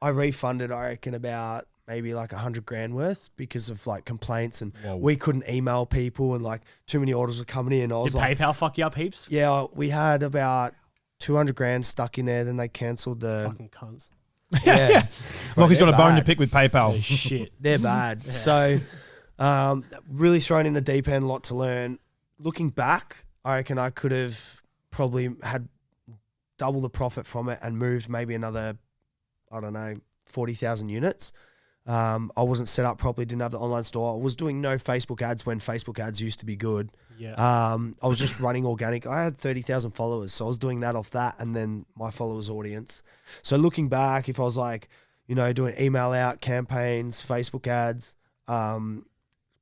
I refunded, I reckon, about maybe like 100 grand worth because of like complaints and we couldn't email people and like too many orders were coming in. Did PayPal fuck you up heaps? Yeah, we had about 200 grand stuck in there. Then they cancelled the... Fucking cunts. Yeah. Look, he's got a bone to pick with PayPal. Oh, shit. They're bad. Yeah. So... really thrown in the deep end, a lot to learn. Looking back, I reckon I could have probably had double the profit from it and moved maybe another, 40,000 units. I wasn't set up properly, didn't have the online store. I was doing no Facebook ads when Facebook ads used to be good. Yeah. I was just running organic. I had 30,000 followers, so I was doing that off that and then my followers audience. So looking back, if I was like, doing email out campaigns, Facebook ads,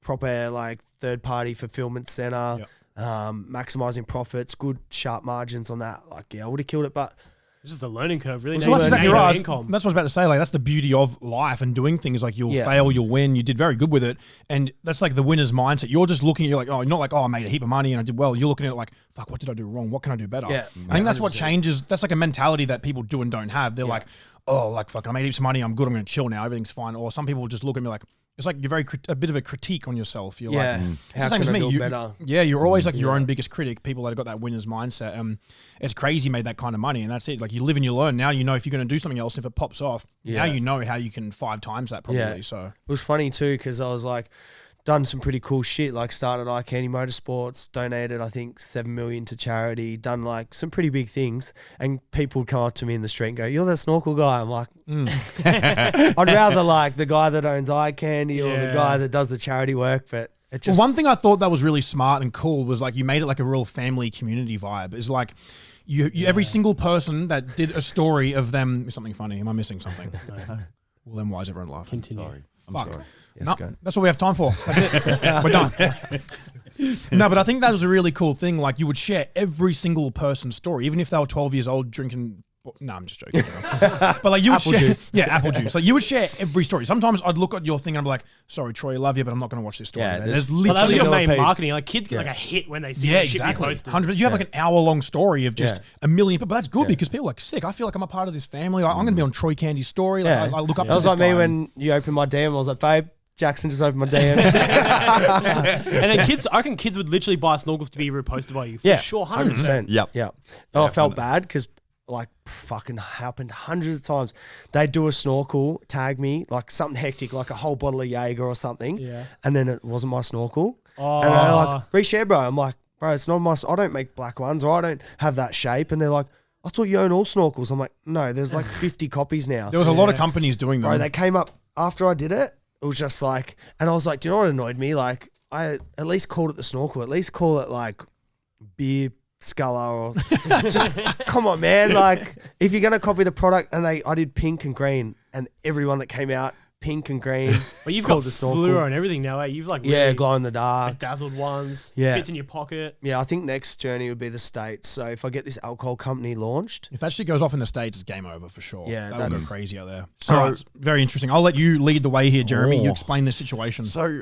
proper like third-party fulfillment center, maximizing profits, good sharp margins on that. Like, I would have killed it, but it's just a learning curve, really. That's exactly right. That's what I was about to say. Like, that's the beauty of life and doing things. Like, you'll fail, you'll win. You did very good with it, and that's like the winner's mindset. You're just looking. You're like, oh, not like, oh, I made a heap of money and I did well. You're looking at it like, fuck, what did I do wrong? What can I do better? Yeah, I think that's what changes. That's like a mentality that people do and don't have. They're like, oh, like fuck, I made heaps of money. I'm good. I'm going to chill now. Everything's fine. Or some people will just look at me like. It's like you're a bit of a critique on yourself. You're like, how can I do better? Yeah, you're always like your own biggest critic. People that have got that winner's mindset. It's crazy, made that kind of money, and that's it. Like you live and you learn. Now you know if you're going to do something else, if it pops off, now you know how you can 5 times that probably. Yeah. So it was funny too because I was like, done some pretty cool shit. Like started Eye Candy Motorsports, donated I think 7 million to charity, done like some pretty big things, and people would come up to me in the street and go, "You're that snorkel guy." I'm like, I'd rather like the guy that owns Eye Candy or the guy that does the charity work, but it just. Well, one thing I thought that was really smart and cool was like you made it like a real family community vibe. Is like. You every single person that did a story of them. Something funny? Am I missing something? Well, then why is everyone laughing? Continue. Sorry. Fuck. Sorry. Yes, No, that's all we have time for. That's it. We're done. No, but I think that was a really cool thing. Like you would share every single person's story, even if they were 12 years old drinking. No, I'm just joking. But like you would apple share, juice. Yeah, apple juice. Like you would share every story. Sometimes I'd look at your thing and I'm like, "Sorry, Troy, I love you, but I'm not going to watch this story." Yeah, man. There's Well, that was literally your main page. marketing. Like kids get like a hit when they see the shit you posted. 100. You have like an hour-long story of just a million people. But that's good because people are like, sick. I feel like I'm a part of this family. I'm going to be on Troy Candy's story. Like, I look up to that was this like me guy. when you opened my DM. I was like, babe, Jackson just opened my DM. And then kids, I reckon kids would lliterally buy snorkels to be reposted by you. For sure, 100%. 100%. Yep. Yeah. Oh, I felt bad because like fucking happened hundreds of times. They'd do a snorkel, tag me, like something hectic, like a whole bottle of Jaeger or something. Yeah. And then it wasn't my snorkel. Oh. And they're like, reshare, bro. I'm like, bro, it's not my, I don't make black ones, or I don't have that shape. And they're like, I thought you own all snorkels. I'm like, no, there's like 50 copies now. There was a lot of companies doing them. Bro, they came up after I did it. It was just like, and I was like, do you know what annoyed me? Like, I at least called it the snorkel. At least call it like beer sculler or just come on, man. Like, if you're gonna copy the product, and I did pink and green, and everyone that came out pink and green. Well, you've called got the snorkel. fluoro and everything now, eh? You've like Yeah, really glow in the dark. dazzled ones. Yeah. Fits in your pocket. Yeah, I think next journey would be the States. So if I get this alcohol company launched, If that shit goes off in the States, it's game over for sure. Yeah, that would go that's- crazy out there. So- All right, very interesting. I'll let you lead the way here, Jeremy. You Oh. explain this situation. So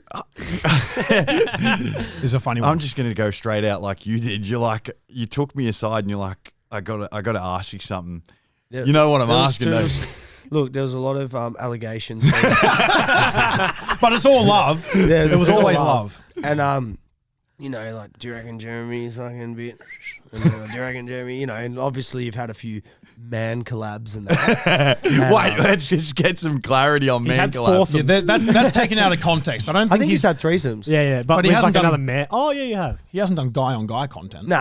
This is a funny one. I'm just going to go straight out like you did. You're like, you took me aside and you're like, I got to ask you something. yeah, You know what I'm there was asking, though. Look, there was a lot of allegations. but it's all love. Yeah, It was always love. And you know, like, do you reckon Jeremy's like a bit? And then, do you reckon Jeremy? You know, and obviously you've had a few man collabs and that. Wait, let's just get some clarity on He's man had collabs. foursomes. Yeah, that's taken out of context. I don't I think, think he's had threesomes. Yeah, but, But he with hasn't like done- another man. Oh yeah, you have. he hasn't done guy on guy content. No.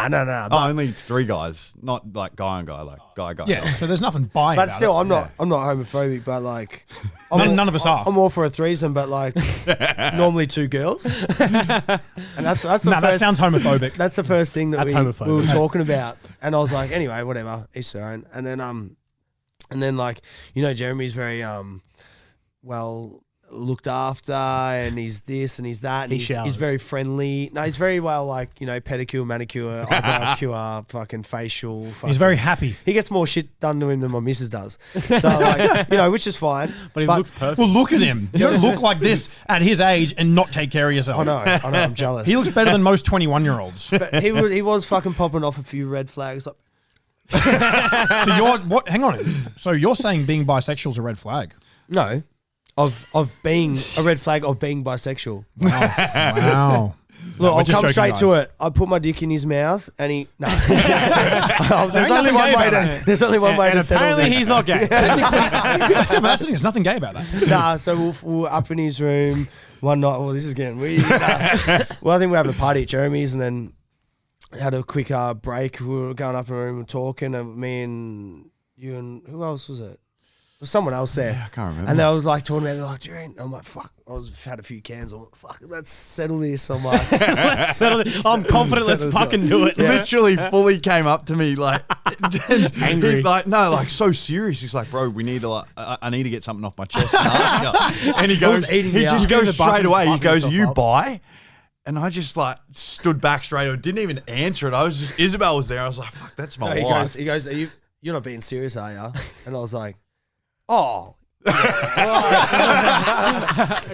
Oh, only 3 guys, not like guy on guy, like guy. Yeah, so there's nothing bi But about still, it. I'm not homophobic. But like, None of us are. I'm all for a threesome, but like, normally 2 girls. And that's the No, that first, sounds homophobic. that's the first thing that That's we homophobic. were talking about. And I was like, anyway, whatever, each their own. And then like, you know, Jeremy's very well looked after, and he's this and he's that, and He he's showers. very friendly. No, he's very well, like, you know, pedicure, manicure, eyebrow cure, fucking facial. He's very happy. He gets more shit done to him than my missus does. So like, you know, which is fine. But he looks perfect. Well, look at him. You don't look like this at his age and not take care of yourself. I know, I'm jealous. He looks better than most 21-year-olds. But he was fucking popping off a few red flags. Like, So you're what? Hang on. So you're saying being bisexual is a red flag? no, of being a red flag of being bisexual. Wow. Look, we're I'll just come joking, straight guys. to it. I put my dick in his mouth, and he no. There's only nothing one gay way about to. it. There's only one way and to settle apparently this. he's not gay. Yeah, but that's the thing. There's nothing gay about that. Nah, so we're up in his room one night. Well, this is getting weird. Well, I think we're having a party at Jeremy's, and then had a quick break. We were going up in the room and talking, and me and you and who else was it? There was someone else there. I can't remember. And they was like talking about, they're like, Jeremy, I'm like, fuck. Had a few cans. I'm like, fuck, let's settle this. I'm like, I'm confident. Let's Settle this fucking do it. Literally fully came up to me like Angry. like so serious. He's like, bro, we need to like, I need to get something off my chest. And he goes, eating he me just up. goes The straight button's away. He fucking goes, himself you up. buy? And I just like stood back straight away. Didn't even answer it. I was just, Isabel was there. I was like, fuck, that's my he wife. goes, you're not being serious, are you? And I was like, oh,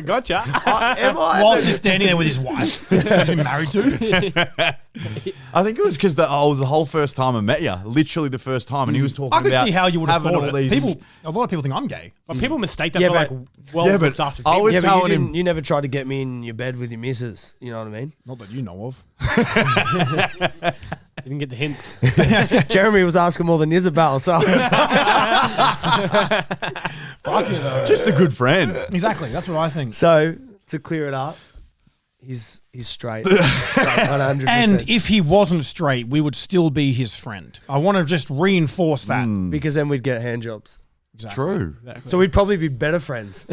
Gotcha. am I? Whilst he's standing there with his wife, he's been married to. I think it was because I was the whole first time I met you. Literally the first time. And he was talking I could about see how you would have having thought all it. these- A lot of people think I'm gay. But people mistake that Yeah, for like but- well Yeah, but looked after I people. was Yeah, but telling him. you never tried to get me in your bed with your missus. You know what I mean? Not that you know of. Didn't get the hints. Jeremy was asking more than Isabel, so Just a good friend. Exactly. That's what I think. so to clear it up, he's straight, 100%. And if he wasn't straight, we would still be his friend. I want to just reinforce that. because then we'd get hand jobs, Exactly. True. so we'd probably be better friends.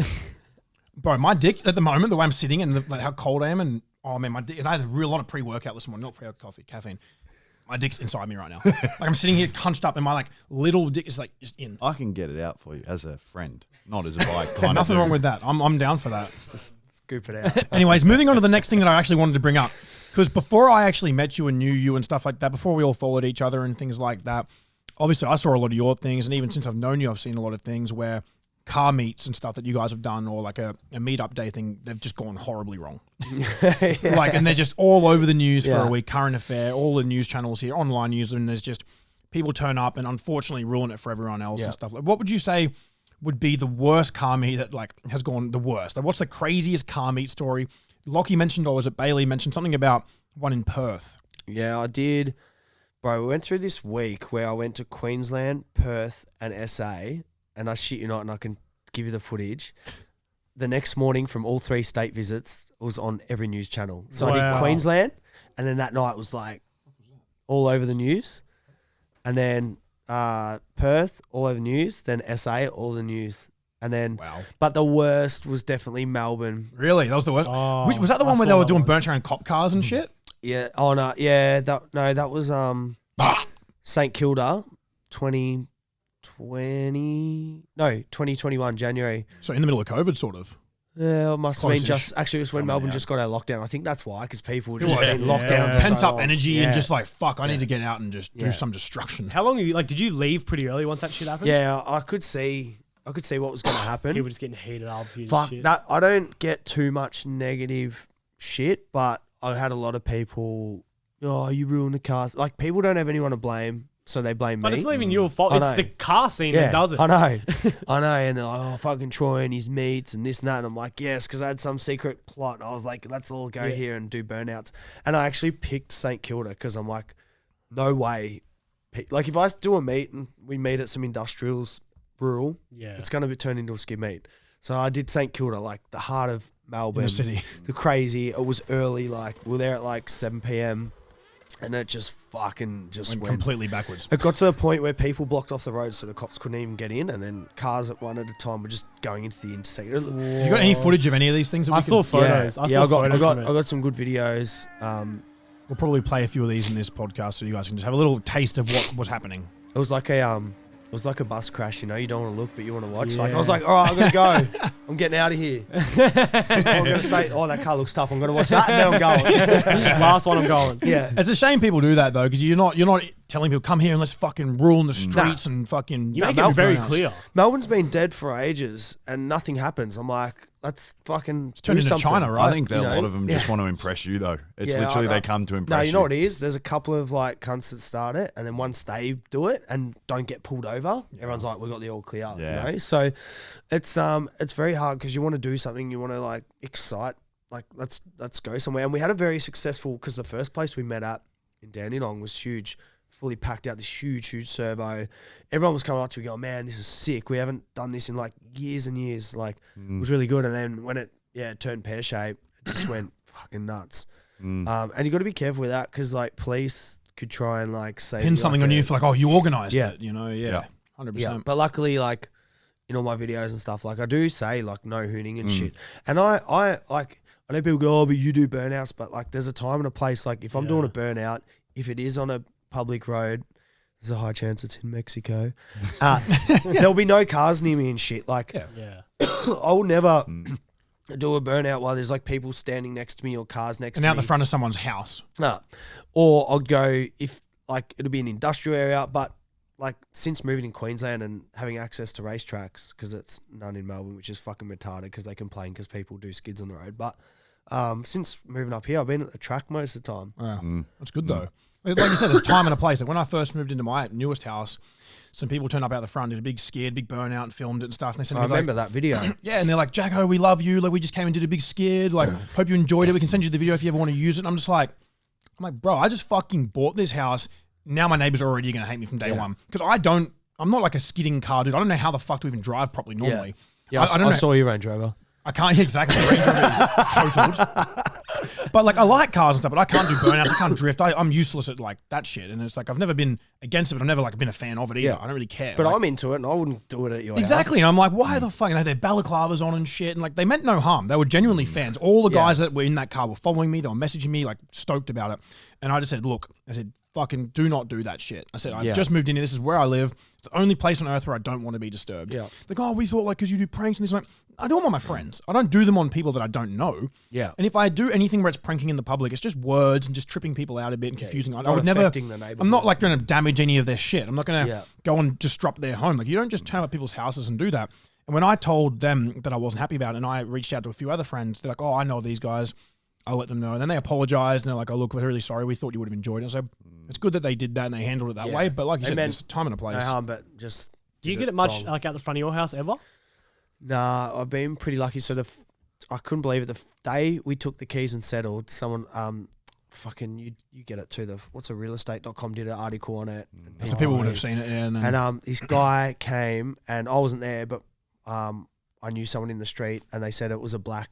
Bro, my dick at the moment, the way I'm sitting and like how cold I am, and oh man, my dick, and I had a real lot of pre-workout this morning, not caffeine. My dick's inside me right now. Like I'm sitting here hunched up, and my like little dick is like just in. I can get it out for you as a friend, not as a bike. Kind Nothing of wrong with that. I'm down for that. Just scoop it out. Anyways, moving on to the next thing that I actually wanted to bring up, because before I actually met you and knew you and stuff like that, before we all followed each other and things like that, obviously I saw a lot of your things, and even since I've known you, I've seen a lot of things where car meets and stuff that you guys have done, or like a meetup day thing, they've just gone horribly wrong. Like, and they're just all over the news for Yeah. a week, current affair, all the news channels here, online news, and there's just people turn up and unfortunately ruin it for everyone else Yeah. and stuff. Like, what would you say would be the worst car meet that like has gone the worst? Like, what's the craziest car meet story? Lockie mentioned, or was it Bailey mentioned something about one in Perth? Yeah, I did. Bro, we went through this week where I went to Queensland, Perth, and SA, and I shit you not, and I can give you the footage. The next morning from all 3 state visits was on every news channel. So I did Queensland, and then that night was like all over the news. And then Perth, all over the news. Then SA, all the news. And then, but the worst was definitely Melbourne. Really? That was the worst? Oh, Was that the one where they were doing burnt around cop cars and shit? Yeah. Oh, no. Yeah. That was St Kilda 2021, January. So in the middle of COVID, sort of. Yeah, it must have been Close-ish. actually it was when Melbourne just got out of lockdown. I think that's why, because people were just in lockdown. Yeah. For so Pent up long. energy and Yeah. just like, fuck, I need to get out and just do Yeah. some destruction. How long? Did you leave pretty early once that shit happened? Yeah, I could see what was going to happen. People just getting heated up. Fuck Shit. that! I don't get too much negative shit, but I had a lot of people. Oh, you ruined the cast. Like people don't have anyone to blame, so they blame But me. it's not even your fault. I It's know. the car scene that does it. I know, I know, and they're like, "Oh, fucking Troy and his meats and this and that," and I'm like, "Yes," because I had some secret plot. I was like, "Let's all go here and do burnouts," and I actually picked St Kilda because I'm like, "No way." Like if I do a meet and we meet at some industrials, rural, it's going to be turned into a skid meet. So I did St Kilda, like the heart of Melbourne, In the city. the crazy. It was early, like we were there at like 7 p.m. and it just fucking just Went completely backwards. It got to the point where people blocked off the road so the cops couldn't even get in, and then cars at one at a time were just going into the intersection. You got any footage of any of these things? That I we saw can, photos. I got some good videos. We'll probably play a few of these in this podcast so you guys can just have a little taste of what was happening. It was like a bus crash, you know. You don't want to look, but you want to watch. Like I was like, all right, I'm gonna go. I'm getting out of here. I'm gonna stay. Oh, that car looks tough. I'm gonna watch that, and then I'm going. Last one I'm going. Yeah, It's a shame people do that though, because you're not telling people come here and let's fucking rule in the streets and fucking. You make it very clear. Melbourne's been dead for ages, and nothing happens. I'm like, let's fucking turn do into something. China, right? I think that You a lot know? of them just want to impress you, though. It's Yeah, literally I know. they come to impress No, you. you know what it is? There's a couple of like cunts that start it, and then once they do it and don't get pulled over, everyone's like, "We got the all clear." Yeah. You know? So it's very hard because you want to do something, you want to like excite, like let's go somewhere. And we had a very successful because the first place we met at in Dandenong was huge, fully packed out, this huge servo. Everyone was coming up to me going, "Man, this is sick. We haven't done this in like years and years. Like it was really good." And then when it turned pear shape, it just went fucking nuts. And you got to be careful with that because like police could try and like say Pin something on you for like, oh, you organised Yeah. it, you know? Yeah. 100%. Yeah, but luckily, like in all my videos and stuff, like I do say like no hooning and shit. And I like I know people go, "Oh, but you do burnouts," but like there's a time and a place. Like if I'm doing a burnout, if it is on a public road, there's a high chance it's in Mexico. There'll be no cars near me and shit. Like Yeah. I will never do a burnout while there's like people standing next to me or cars next And to out me. the front of someone's house. No. Or I'll go if like it'll be an industrial area, but like since moving in Queensland and having access to racetracks, because it's none in Melbourne, which is fucking retarded because they complain because people do skids on the road. But since moving up here, I've been at the track most of the time. Yeah. That's good though. Like you said, there's time and a place. Like when I first moved into my newest house, some people turned up out the front, did a big burnout and filmed it and stuff. And they said, I remember that video. yeah, and they're like, "Jacko, we love you. Like we just came and did a big skid. Like hope you enjoyed it. We can send you the video if you ever want to use it." And I'm like, bro, I just fucking bought this house. Now my neighbors are already going to hate me from day one. Because I'm not like a skidding car dude. I don't know how the fuck to even drive properly normally. Yeah, I don't know. I saw you Range Rover. I can't exactly. Range Rover is totaled. But like I like cars and stuff, but I can't do burnouts. I can't drift. I'm useless at like that shit. And it's like I've never been against it, but I've never like been a fan of it either. Yeah. I don't really care. But like, I'm into it and I wouldn't do it at your exactly. house. And I'm like, why the fuck? And they had their balaclavas on and shit. And like they meant no harm. They were genuinely fans. All the guys that were in that car were following me. They were messaging me like stoked about it. And I just said, look, fucking do not do that shit. I said, I've just moved in here. This is where I live. It's the only place on earth where I don't want to be disturbed. Yeah. Like, oh, we thought like because you do pranks and this. Like, I do them on my friends. I don't do them on people that I don't know. Yeah. And if I do anything where it's pranking in the public, it's just words and just tripping people out a bit and confusing. I not would never. affecting the neighborhood. I'm not like going to damage any of their shit. I'm not going to Yeah. go and disrupt their home. Like you don't just turn up people's houses and do that. And when I told them that I wasn't happy about it, and I reached out to a few other friends, they're like, "Oh, I know these guys. I'll let them know." And then they apologized and they're like, "Oh, look, we're really sorry. We thought you would have enjoyed it." So it's good that they did that and they handled it that way. But like you said, there's time and a place. No harm, but just Do you did get it much wrong. like out the front of your house ever? Nah, I've been pretty lucky. So I couldn't believe it. The day we took the keys and settled, someone fucking you get it too. What's a realestate.com did an article on it. So people would have seen it. Yeah, and this guy came, and I wasn't there, but I knew someone in the street, and they said it was a black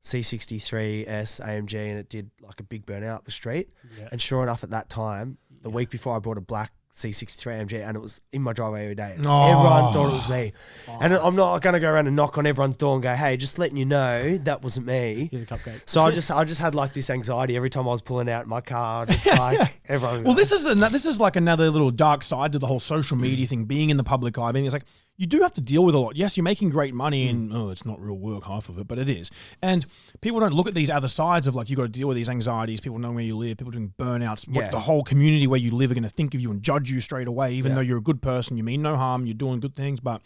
C63S AMG, and it did like a big burnout up the street. Yeah. And sure enough, at that time, the week before, I bought a black C63 AMG, and it was in my driveway every day. Oh. Everyone thought it was me. And I'm not going to go around and knock on everyone's door and go, hey, just letting you know that wasn't me. Here's a cupcake. So I just had like this anxiety every time I was pulling out my car, just like everyone. Well, this is like another little dark side to the whole social media thing, being in the public eye. I mean, it's like you do have to deal with a lot. Yes, you're making great money, and it's not real work, half of it, but it is. And people don't look at these other sides of like you got to deal with these anxieties. People knowing where you live, people doing burnouts. What the whole community where you live are going to think of you and judge you straight away, even though you're a good person, you mean no harm, you're doing good things. But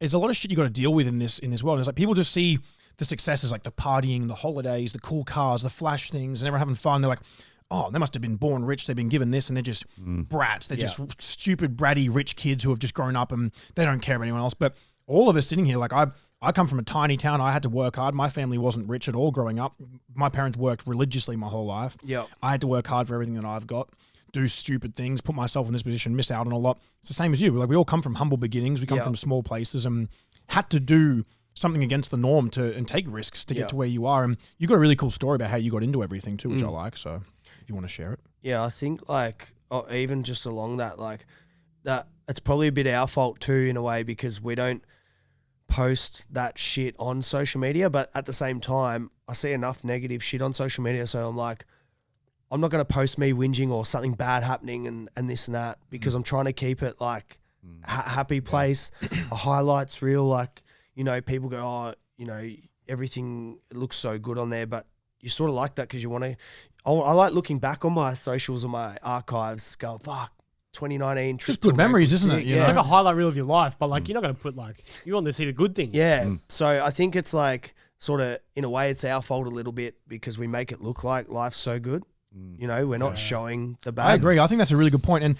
it's a lot of shit you got to deal with in this world. It's like people just see the successes, like the partying, the holidays, the cool cars, the flash things, and everyone having fun. They're like, oh, they must have been born rich. They've been given this, and they're just brats. They're just stupid, bratty, rich kids who have just grown up and they don't care about anyone else. But all of us sitting here, like I come from a tiny town. I had to work hard. My family wasn't rich at all growing up. My parents worked religiously my whole life. Yep. I had to work hard for everything that I've got, do stupid things, put myself in this position, miss out on a lot. It's the same as you. Like we all come from humble beginnings. We come from small places and had to do something against the norm and take risks to get to where you are. And you got a really cool story about how you got into everything too, which I like. So if you want to share it. Yeah, I think like even just along that, like that, it's probably a bit our fault too in a way, because we don't post that shit on social media. But at the same time, I see enough negative shit on social media, so I'm like, I'm not going to post me whinging or something bad happening and this and that, because I'm trying to keep it like happy place, a highlights reel. Like, you know, people go, oh, you know, everything looks so good on there, but you sort of like that because you want to. I like looking back on my socials or my archives, going, fuck, 2019. Just good memories, isn't it? It's like a highlight reel of your life, but like you're not going to put like, you want to see the good things. Yeah. So I think it's like sort of, in a way, it's our fault a little bit because we make it look like life's so good. You know, we're not showing the bad. I agree. I think that's a really good point. And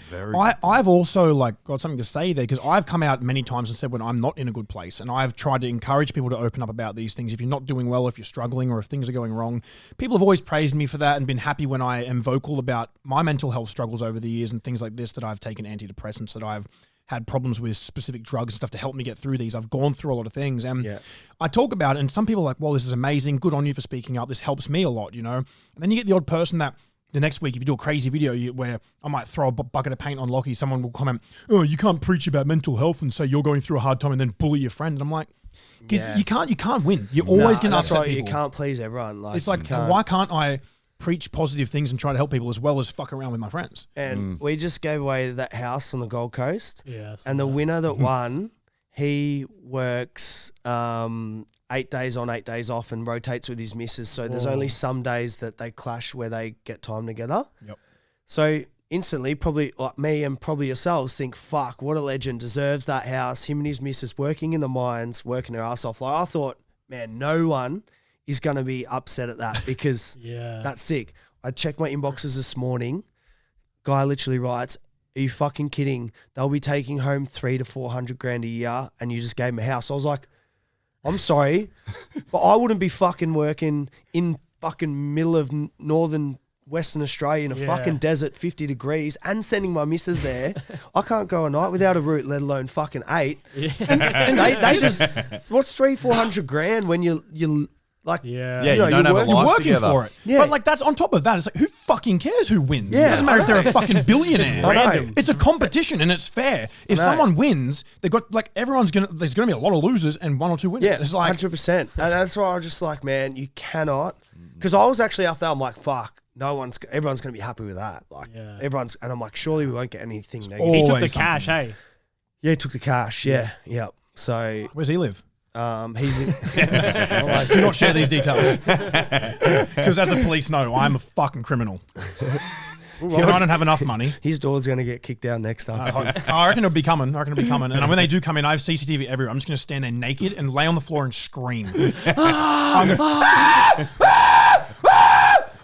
I've also like got something to say there, because I've come out many times and said when I'm not in a good place, and I've tried to encourage people to open up about these things. If you're not doing well, if you're struggling, or if things are going wrong, people have always praised me for that and been happy when I am vocal about my mental health struggles over the years and things like this, that I've taken antidepressants, that I've had problems with specific drugs and stuff to help me get through these. I've gone through a lot of things, and I talk about it, and some people are like, well, this is amazing. Good on you for speaking up. This helps me a lot, you know? And then you get the odd person that the next week, if you do a crazy video where I might throw a bucket of paint on Lockie, someone will comment, oh, you can't preach about mental health and say you're going through a hard time and then bully your friend. And I'm like, because you can't win. You're always going to upset people. You can't please everyone. Like, it's like, why can't I preach positive things and try to help people as well as fuck around with my friends? And we just gave away that house on the Gold Coast. Yeah. And the winner that won, he works 8 days on, 8 days off, and rotates with his missus. So there's only some days that they clash where they get time together. Yep. So instantly, probably like me and probably yourselves think, fuck, what a legend, deserves that house. Him and his missus working in the mines, working their ass off. Like, I thought, man, no one is going to be upset at that, because that's sick. I checked my inboxes this morning. Guy literally writes, are you fucking kidding? They'll be taking home 300 to 400 grand a year, and you just gave them a house. I was like, I'm sorry, but I wouldn't be fucking working in fucking middle of northern Western Australia in a fucking desert, 50 degrees, and sending my missus there. I can't go a night without a route, let alone fucking 8. Yeah. And they just, what's 300-400 grand when you like, you don't have a life You're working together. for it. Yeah. But like, that's on top of that. It's like, who fucking cares who wins? Yeah, It doesn't matter if they're a fucking billionaire. random. It's a competition and it's fair. If someone wins, they've got like, there's going to be a lot of losers and 1 or 2 winners. Yeah, it's like 100%. And that's why I was just like, man, you cannot, because I was actually after that, I'm like, fuck, everyone's going to be happy with that. Like everyone's, and I'm like, surely we won't get anything negative. He took the Always cash, hey? Yeah, he took the cash. Yeah. So where's he live? he's in, Do not share these details. Because as the police know, I'm a fucking criminal. I don't have enough money. his door's going to get kicked down next time. I reckon it'll be coming. And when they do come in, I have CCTV everywhere. I'm just going to stand there naked and lay on the floor and scream.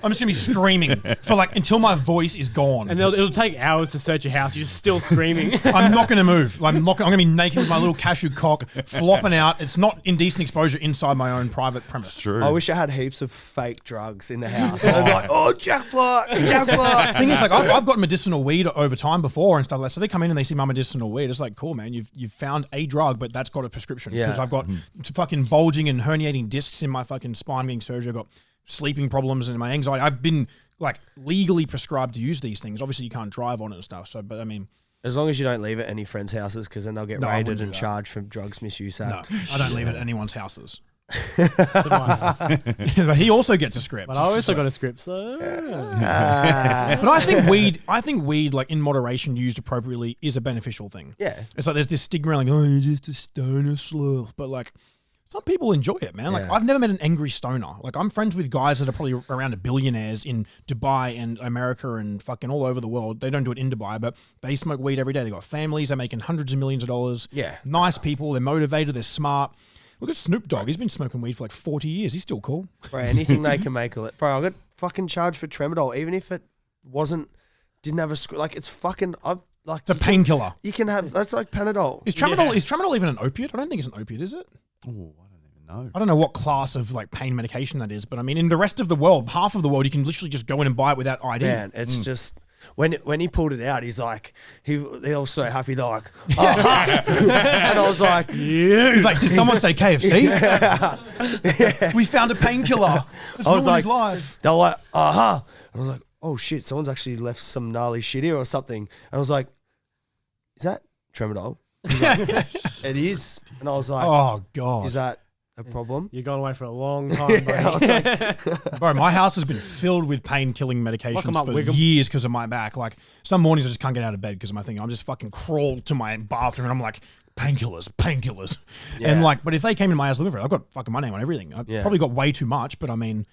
I'm just gonna be screaming for like until my voice is gone. And it'll take hours to search your house. You're just still screaming. I'm not gonna move. I'm gonna be naked with my little cashew cock flopping out. It's not indecent exposure inside my own private premise. True. I wish I had heaps of fake drugs in the house. I'm like, oh, jackpot, jackpot. Thing is, like, I've got medicinal weed over time before and stuff like that. So they come in and they see my medicinal weed. It's like, cool, man. You've found a drug, but that's got a prescription. Yeah. Because I've got fucking bulging and herniating discs in my fucking spine getting surgery. I've got sleeping problems and my anxiety. I've been like legally prescribed to use these things. Obviously, you can't drive on it and stuff. So, but I mean, As long as you don't leave at any friends' houses, because then they'll get No, I raided wouldn't and do that. charged for drugs misuse act. no, I don't leave it at anyone's houses. That's my house. But he also gets a script. But I also got a script, so But I think weed, like in moderation, used appropriately, is a beneficial thing. Yeah. It's like there's this stigma like, oh, you're just a stoner sloth. But like, some people enjoy it, man. Like, Yeah. I've never met an angry stoner. Like, I'm friends with guys that are probably around a billionaires in Dubai and America and fucking all over the world. They don't do it in Dubai, but they smoke weed every day. They got families. They're making hundreds of millions of dollars. Yeah. Nice people. They're motivated. They're smart. Look at Snoop Dogg. He's been smoking weed for like 40 years. He's still cool. Bro, anything they can make it. Bro, I got fucking charged for Tramadol, even if it didn't have a script. Like, it's fucking, It's a painkiller. You can have, that's like Panadol. Is Tramadol even an opiate? I don't think it's an opiate, is it? Oh, I don't even know. I don't know what class of like pain medication that is, but I mean, in the rest of the world, half of the world, you can literally just go in and buy it without ID. Man, it's just when he pulled it out, he's like he was so happy. They're like, and I was like, He's like, did someone say KFC? We found a painkiller. It's I was ruined like, his life. they're like, and I was like, oh shit, someone's actually left some gnarly shit here or something. And I was like, is that Tramadol? He's like, it is. And I was like, Oh God, is that a problem? you're going away for a long time, buddy. bro, my house has been filled with pain-killing Lock 'em medications up, for wig 'em. years because of my back. Like some mornings I just can't get out of bed because of my thing. I'm just fucking crawl to my bathroom and I'm like, painkillers. And like, but if they came in my house looking for it, I've got fucking my name on everything. I've Yeah. probably got way too much, but I mean,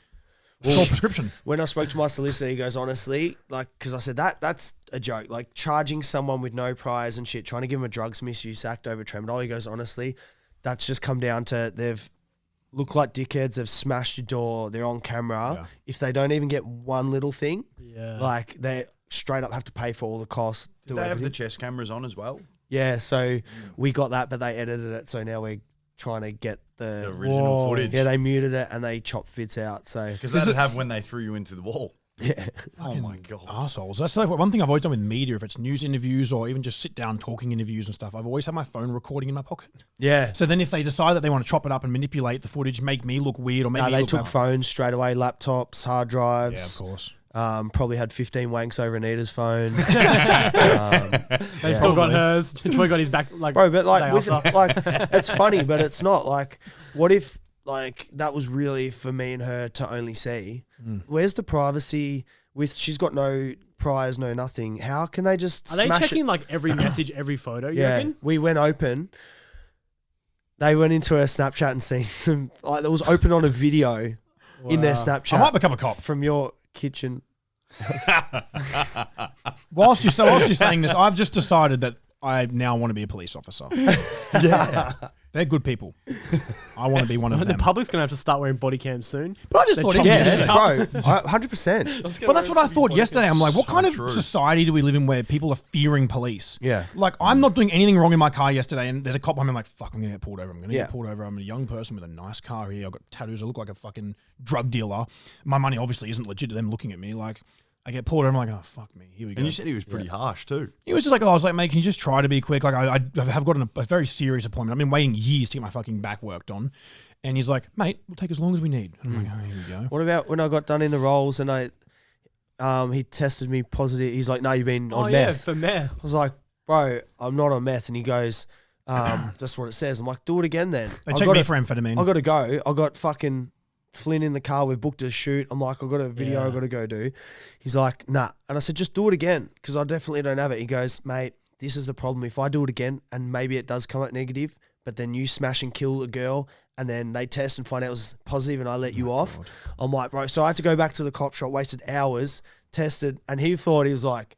it's all prescription. When I spoke to my solicitor, he goes, honestly, like, because I said that's a joke, like charging someone with no priors and shit, trying to give them a drugs misuse act over Tramadol. He goes, honestly, that's just come down to they've looked like dickheads, they've smashed your door, they're on camera. Yeah. If they don't even get one little thing, Yeah. like they straight up have to pay for all the costs. Did they have the chest cameras on as well? Yeah, so we got that, but they edited it, so now we're trying to get The the original Whoa. footage. yeah, they muted it and they chopped fits out. So Because that'd have when they threw you into the wall. yeah, Oh my God. Assholes. That's like one thing I've always done with media. If it's news interviews or even just sit down talking interviews and stuff, I've always had my phone recording in my pocket. yeah. So then if they decide that they want to chop it up and manipulate the footage, make me look weird or make No, me they look took bad. phones straight away, laptops, hard Yeah, of drives. course. Probably had 15 wanks over Anita's phone. They've yeah. still got hers. Troy got his back. Like, Bro, but like, day with, after. like, it's funny, but it's not. Like, what if like that was really for me and her to only see? Where's the privacy? She's got no priors, no nothing. How can they just Are they smash checking it? like every message, every photo? You Yeah, reckon? we went open. They went into her Snapchat and seen some like that was open on a video in their Wow. Snapchat I might become a cop. from your kitchen. Whilst you're saying this, I've just decided that I now want to be a police officer. Yeah, They're good people. I want to be one of The them. public's gonna have to start wearing body cams soon. But I just thought, chop- yeah, yeah. bro, 100%. Well, that's what I thought yesterday. I'm like, what So kind of true. society do we live in where people are fearing police? Yeah. Like, I'm not doing anything wrong in my car yesterday, and there's a cop. I'm like, fuck, I'm going to get pulled over. I'm going to Yeah. get pulled over. I'm a young person with a nice car here. I've got tattoos. I look like a fucking drug dealer. My money obviously isn't legit to them looking at me. Like, I get pulled over. I'm like, oh, fuck me. Here we go. And you said he was pretty harsh too. He was just like, oh, I was like, mate, can you just try to be quick? Like, I have got a very serious appointment. I've been waiting years to get my fucking back worked on. And he's like, mate, we'll take as long as we need. And I'm like, oh, here we go. What about when I got done in the rolls and he tested me positive? He's like, no, you've been on yeah, meth. for meth. I was like, bro, I'm not on meth. And he goes, that's what it says. I'm like, do it again then. They I check gotta- me for amphetamine. I got to go. I got fucking Flynn in the car. We've booked a shoot. I'm like, I've got a video Yeah. I got to go do. He's like, nah. And I said, just do it again because I definitely don't have it. He goes, mate, this is the problem. If I do it again and maybe it does come out negative, but then you smash and kill a girl and then they test and find out it was positive and I let you off. I'm like, bro. So I had to go back to the cop shop, wasted hours, tested. And he thought I was like,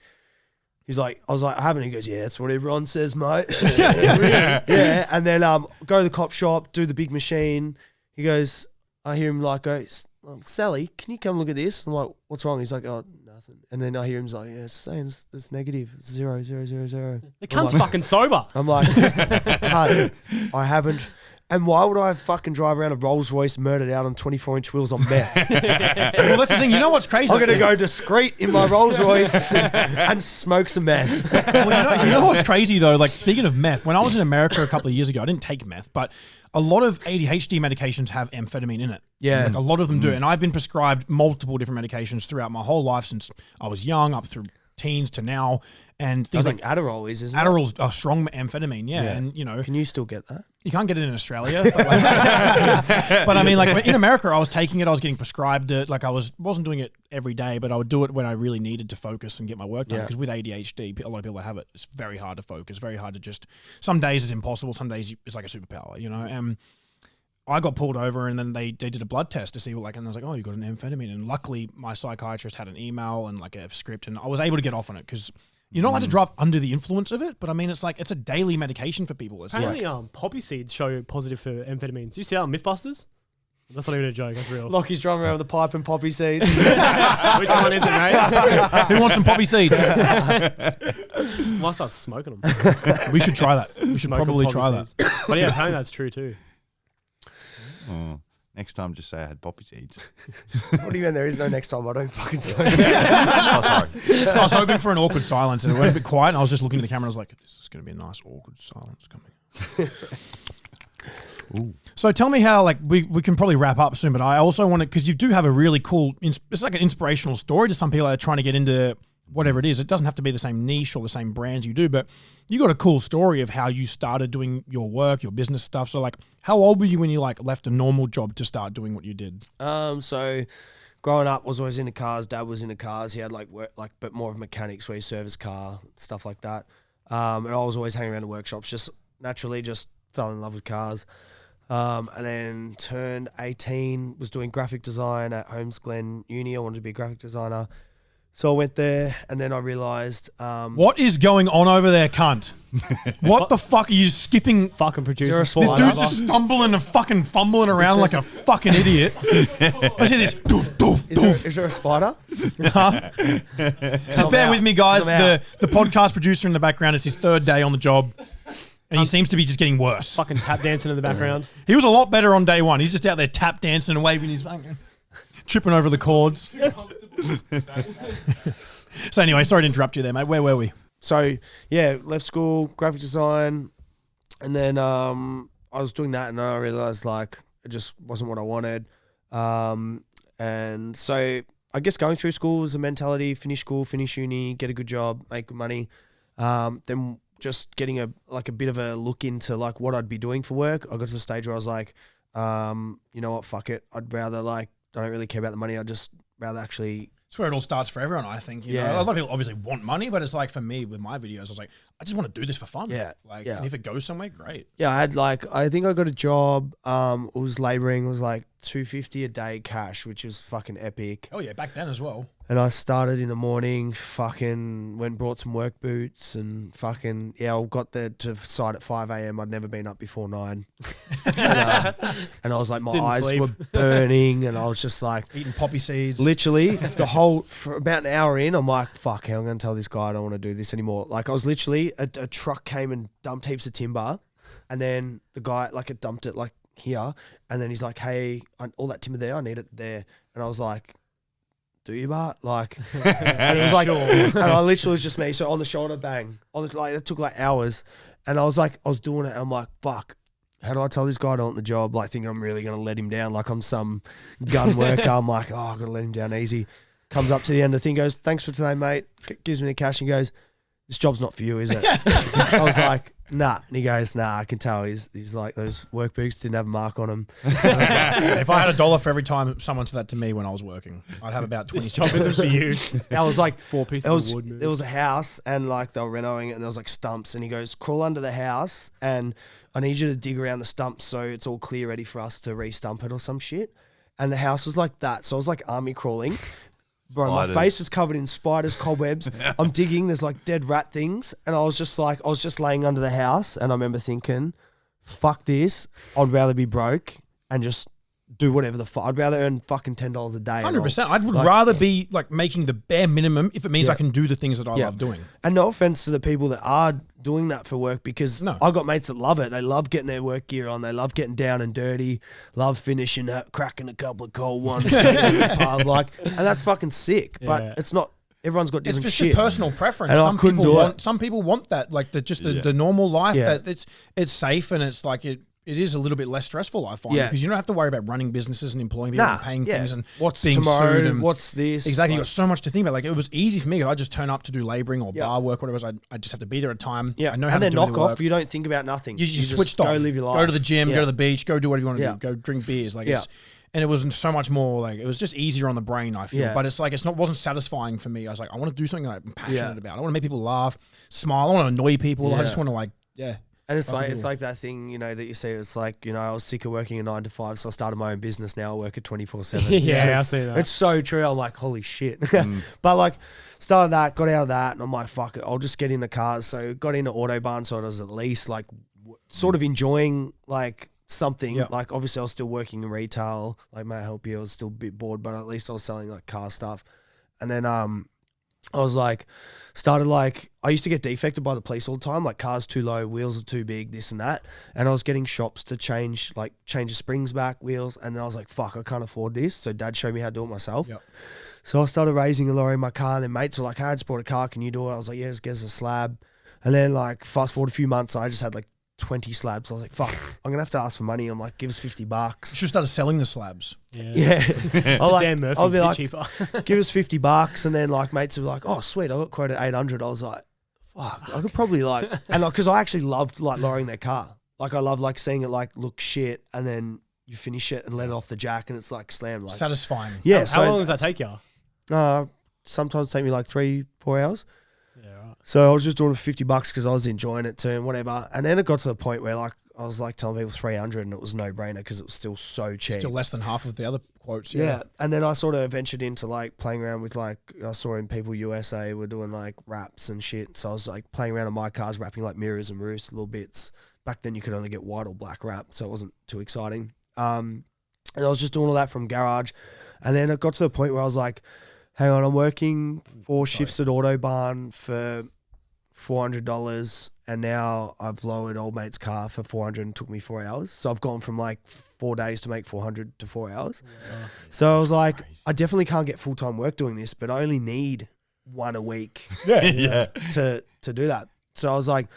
I was like, I haven't. He goes, yeah, that's what everyone says, mate. yeah. And then go to the cop shop, do the big machine. He goes, I hear him like, go, Sally, can you come look at this? I'm like, what's wrong? He's like, oh, nothing. And then I hear him like, yeah, it's saying it's negative. It's 0, 0, 0, 0. The cunt's fucking sober. I'm like, cunt, I haven't. And why would I fucking drive around a Rolls Royce murdered out on 24-inch wheels on meth? Well, that's the thing. You know what's crazy? I'm going to go discreet in my Rolls Royce and smoke some meth. Well, you know what's crazy though? Like, speaking of meth, when I was in America a couple of years ago, I didn't take meth, but a lot of ADHD medications have amphetamine in it. Yeah. Like, a lot of them do. And I've been prescribed multiple different medications throughout my whole life since I was young up through teens to now. And I things think like Adderall isn't it? Adderall's a strong amphetamine, yeah. And, you know, Can you still get that? you can't get it in Australia. But, but I mean, like in America, I was taking it. I was getting prescribed it. Like I wasn't doing it every day, but I would do it when I really needed to focus and get my work done. Yeah. Because with ADHD, a lot of people that have it, it's very hard to focus, very hard to just. Some days it's impossible. Some days it's like a superpower, you know. And I got pulled over, and then they did a blood test to see what, like, and I was like, oh, you got an amphetamine. And luckily, my psychiatrist had an email and like a script, and I was able to get off on it because. You're not allowed to drive under the influence of it, but I mean, it's like, it's a daily medication for people. It's Apparently, like, poppy seeds show positive for amphetamines. Do you see that on Mythbusters? That's not even a joke. That's real. Lockie's driving around with a pipe and poppy seeds. Which one is it, mate? who wants some poppy seeds? Might start smoking them. We should try that. We should Smoking probably poppy try that. seeds. But yeah, apparently that's true too. Oh. Next time, just say I had poppy seeds. What do you mean there is no next time? I don't fucking smoke. Oh, sorry. I was hoping for an awkward silence, and it went a bit quiet, and I was just looking at the camera, and I was like, this is going to be a nice awkward silence coming. So tell me how, like, we can probably wrap up soon, but I also want to, because you do have a really cool, it's like an inspirational story to some people that are trying to get into whatever it is. It doesn't have to be the same niche or the same brands you do, but you got a cool story of how you started doing your work, your business stuff. So like, how old were you when you like left a normal job to start doing what you did? So growing up, was always into cars. Dad was into cars. He had like work, like, but more of mechanics where he serviced car, stuff like that. And I was always hanging around the workshops, just naturally just fell in love with cars. And then turned 18, was doing graphic design at Holmes Glen Uni. I wanted to be a graphic designer. So I went there, and then I realised... what is going on over there, cunt? What the fuck are you skipping? Fucking producer. This dude's just stumbling and fucking fumbling around like a fucking idiot. I see this. Doof, doof, doof. Is there a spider? Just bear with me, guys. I'm The podcast producer in the background is his third day on the job, and he seems to be just getting worse. Fucking tap dancing in the background. He was a lot better on day one. He's just out there tap dancing and waving his fucking, tripping over the chords. So anyway, sorry to interrupt you there, mate. Where were we? So, yeah, left school, graphic design, and then I was doing that, and I realised, like, it just wasn't what I wanted. And so I guess going through school was a mentality: finish school, finish uni, get a good job, make good money. Then just getting a bit of a look into like what I'd be doing for work. I got to the stage where I was like, you know what, fuck it. I'd rather I don't really care about the money. I'd just rather actually. It's where it all starts for everyone, I think. You know, a lot of people obviously want money, but it's like for me with my videos, I was like, I just want to do this for fun. Yeah. And if it goes somewhere, great. Yeah, I think I got a job. It was labouring. It was like $250 a day cash, which was fucking epic. Oh yeah, back then as well. And I started in the morning, fucking went and brought some work boots and fucking, I got there to site at 5 a.m. I'd never been up before 9. And I was like, my Didn't eyes sleep. were burning, and I was just like, Eating poppy seeds. literally for about an hour in, I'm like, fuck, I'm going to tell this guy I don't want to do this anymore. Like I was literally, a truck came and dumped heaps of timber, and then the guy it dumped it like here, and then he's like, hey, all that timber there, I need it there. And I was like, do you, Bart? Like, and it was like, and I literally was just me. So on the shoulder, bang. It took like hours. And I was doing it, and I'm like, fuck, how do I tell this guy I don't want the job? Like, thinking I'm really going to let him down. Like I'm some gun worker. I'm like, oh, I've got to let him down easy. Comes up to the end of the thing, goes, thanks for today, mate. Gives me the cash and goes, this job's not for you, is it? I was like, nah. And he goes, nah, I can tell. He's like, those work boots didn't have a mark on them. If I had $1 for every time someone said that to me when I was working, I'd have about 20. This job isn't for you. I was like, 4 pieces of wood. there was a house, and like they were renovating it, and there was like stumps, and he goes, crawl under the house, and I need you to dig around the stumps so it's all clear, ready for us to re-stump it or some shit. And the house was like that, so I was like army crawling. Bro, my face was covered in spiders, cobwebs. I'm digging, there's like dead rat things, and I was just laying under the house, and I remember thinking, fuck this, I'd rather be broke and just do whatever the fuck. I'd rather earn fucking $10 a day. 100%. I would rather be like making the bare minimum if it means I can do the things that I love doing. And no offense to the people that are doing that for work, because I got mates that love it. They love getting their work gear on. They love getting down and dirty. Love finishing, cracking a couple of cold ones, going to the pub, like, and that's fucking sick. But it's not. Everyone's got different it's shit. just personal preference. And Some people want that, like the normal life that it's safe and it's like it is a little bit less stressful, I find, because you don't have to worry about running businesses and employing people and paying things and what's being tomorrow, sued and what's this. Exactly, you got so much to think about. Like it was easy for me. I just turn up to do labouring or bar work, whatever it was. I just have to be there at time. Yeah, I know how and to then do knock the off. work. You don't think about nothing. You just switched off. Go live your life. Go to the gym. Go to the beach. Go do whatever you want to do. Go drink beers. Like and it was so much more like it was just easier on the brain, I feel. But it's like wasn't satisfying for me. I was like, I want to do something that I'm passionate about. I want to make people laugh, smile. I want to annoy people. I just want to And it's like that thing, you know, that you see. It's like, you know, I was sick of working a 9 to 5, so I started my own business. Now I work at 24/7. I see that. It's so true. I'm like, holy shit. But like, started that, got out of that, and I'm like, fuck it, I'll just get into cars. So got into Autobahn, so I was at least like, sort of enjoying like something. Like obviously I was still working in retail. Like, may I help you? I was still a bit bored, but at least I was selling like car stuff. And then I was like, I used to get defected by the police all the time, like cars too low, wheels are too big, this and that. And I was getting shops to change the springs back, wheels. And then I was like, fuck, I can't afford this. So Dad showed me how to do it myself. So I started raising a lorry in my car, and then mates were like, hey, I just bought a car, can you do it? I was like, yeah, just get us a slab. And then like fast forward a few months, I just had like 20 slabs. I was like, fuck, I'm going to have to ask for money. I'm like, give us $50. You should start selling the slabs. Dan Murphy's I'll be like, cheaper. give us $50. And then like mates were like, oh, sweet, I got quoted 800. I was like, fuck, I could probably like, and like, cause I actually loved like lowering their car. Like I love like seeing it like look shit, and then you finish it and let it off the jack and it's like slammed. Like Satisfying. Yeah. How long does that take you? Sometimes take me like 3-4 hours. Yeah, right. So I was just doing it for $50 because I was enjoying it too and whatever. And then it got to the point where like I was like telling people 300 and it was no brainer because it was still so cheap. Still less than half of the other quotes. Yeah. And then I sort of ventured into like playing around with like, I saw in People USA were doing like wraps and shit. So I was like playing around on my cars, wrapping like mirrors and roofs, little bits. Back then you could only get white or black wrap, so it wasn't too exciting. And I was just doing all that from garage. And then it got to the point where I was like, hang on, I'm working 4 shifts at Autobahn for $400, and now I've lowered old mate's car for $400 and it took me 4 hours. So I've gone from like 4 days to make $400 to 4 hours. Yeah. So I was like, I definitely can't get full-time work doing this, but I only need 1 a week to do that. So I was like,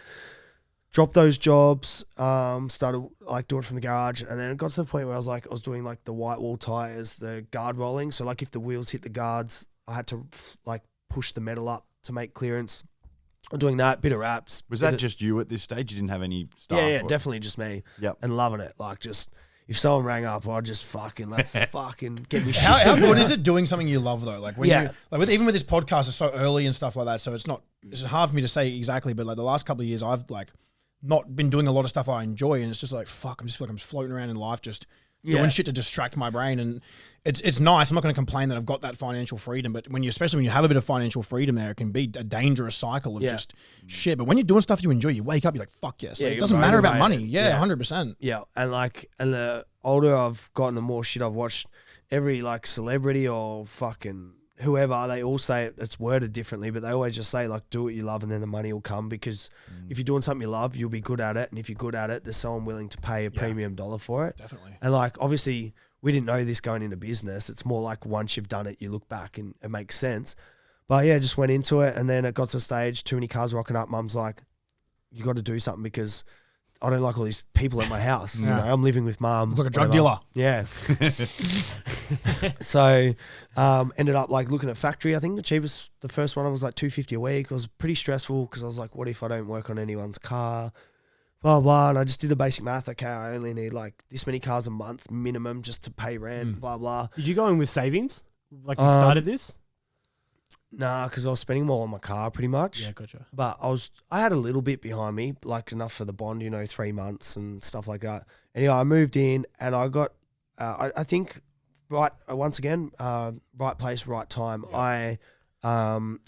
dropped those jobs, started like doing it from the garage, and then it got to the point where I was doing like the white wall tires, the guard rolling. So like if the wheels hit the guards, I had to like push the metal up to make clearance. I'm doing that, bit of wraps. Was that just you at this stage? You didn't have any staff? Yeah, definitely just me. Yep. And loving it. Like just if someone rang up, I'd just let's fucking get me shit. How good is it doing something you love though? Like when you like even with this podcast, it's so early and stuff like that. So it's hard for me to say exactly, but like the last couple of years, I've like not been doing a lot of stuff I enjoy, and it's just like fuck. I'm just like I'm floating around in life, just doing shit to distract my brain, and it's nice. I'm not going to complain that I've got that financial freedom, but especially when you have a bit of financial freedom, there it can be a dangerous cycle of just shit. But when you're doing stuff you enjoy, you wake up, you're like fuck yes. Like, it doesn't matter about money. Yeah, 100%. Yeah, and the older I've gotten, the more shit I've watched. Every like celebrity or fucking whoever, they all say it's worded differently, but they always just say like, do what you love and then the money will come, because if you're doing something you love, you'll be good at it. And if you're good at it, there's someone willing to pay a premium dollar for it. Definitely. And like, obviously we didn't know this going into business. It's more like once you've done it, you look back and it makes sense. But yeah, just went into it, and then it got to the stage, too many cars rocking up. Mum's like, you got to do something because I don't like all these people at my house. You know, I'm living with mum. Look like a drug dealer. Yeah. So ended up like looking at factory. I think the first one was like $250 a week. It was pretty stressful because I was like, what if I don't work on anyone's car? Blah, blah. And I just did the basic math. Okay, I only need like this many cars a month minimum just to pay rent, blah, blah. Did you go in with savings? Like you started this? Nah, because I was spending more on my car pretty much. Yeah, gotcha. But I had a little bit behind me, like enough for the bond, 3 months and stuff like that. Anyway, I moved in and I got, I think, right place, right time. I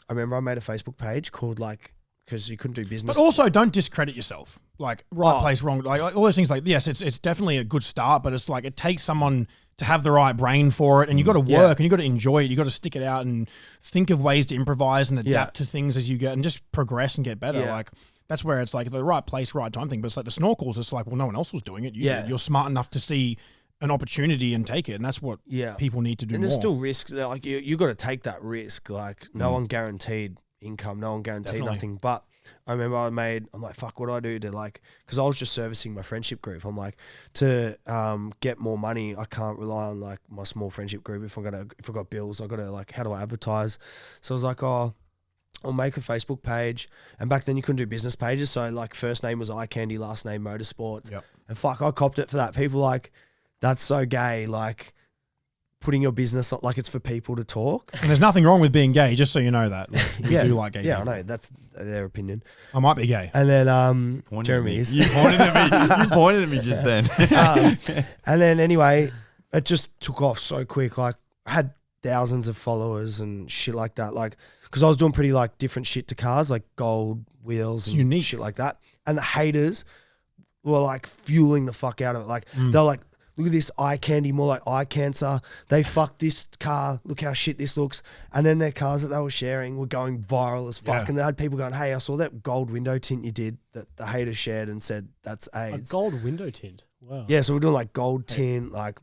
remember I made a Facebook page called like, because you couldn't do business. But also, don't discredit yourself. Like right place, wrong. Like all those things. Like yes, it's definitely a good start, but it's like it takes someone to have the right brain for it, and you got to work and you got to enjoy it. You got to stick it out and think of ways to improvise and adapt to things as you get and just progress and get better. Like that's where it's like the right place, right time thing. But it's like the snorkels. It's like, well, no one else was doing it. You're smart enough to see an opportunity and take it, and that's what people need to do. And there's still risk. Like you got to take that risk. Like no one guaranteed income, no one guaranteed nothing. But I remember I'm like, fuck, what do I do to like? Because I was just servicing my friendship group. I'm like, to get more money, I can't rely on like my small friendship group. If I got bills, I got to like, how do I advertise? So I was like, oh, I'll make a Facebook page. And back then you couldn't do business pages. So like first name was Eye Candy, last name Motorsports. Yep. And fuck, I copped it for that. People like, that's so gay. Like putting your business like it's for people to talk. And there's nothing wrong with being gay, just so you know that. Like, we do like gay people. I know. That's their opinion. I might be gay. And then Jeremy is. You pointed at me just then. And then anyway, it just took off so quick. Like I had thousands of followers and shit like that. Like, because I was doing pretty like different shit to cars, like gold wheels and unique shit like that. And the haters were like fueling the fuck out of it. Like they're like, look at this eye candy, more like eye cancer. They fucked this car. Look how shit this looks. And then their cars that they were sharing were going viral as fuck. Yeah. And they had people going, hey, I saw that gold window tint you did that the haters shared and said that's AIDS. A gold window tint. Wow. Yeah, so we're doing like gold tint, like,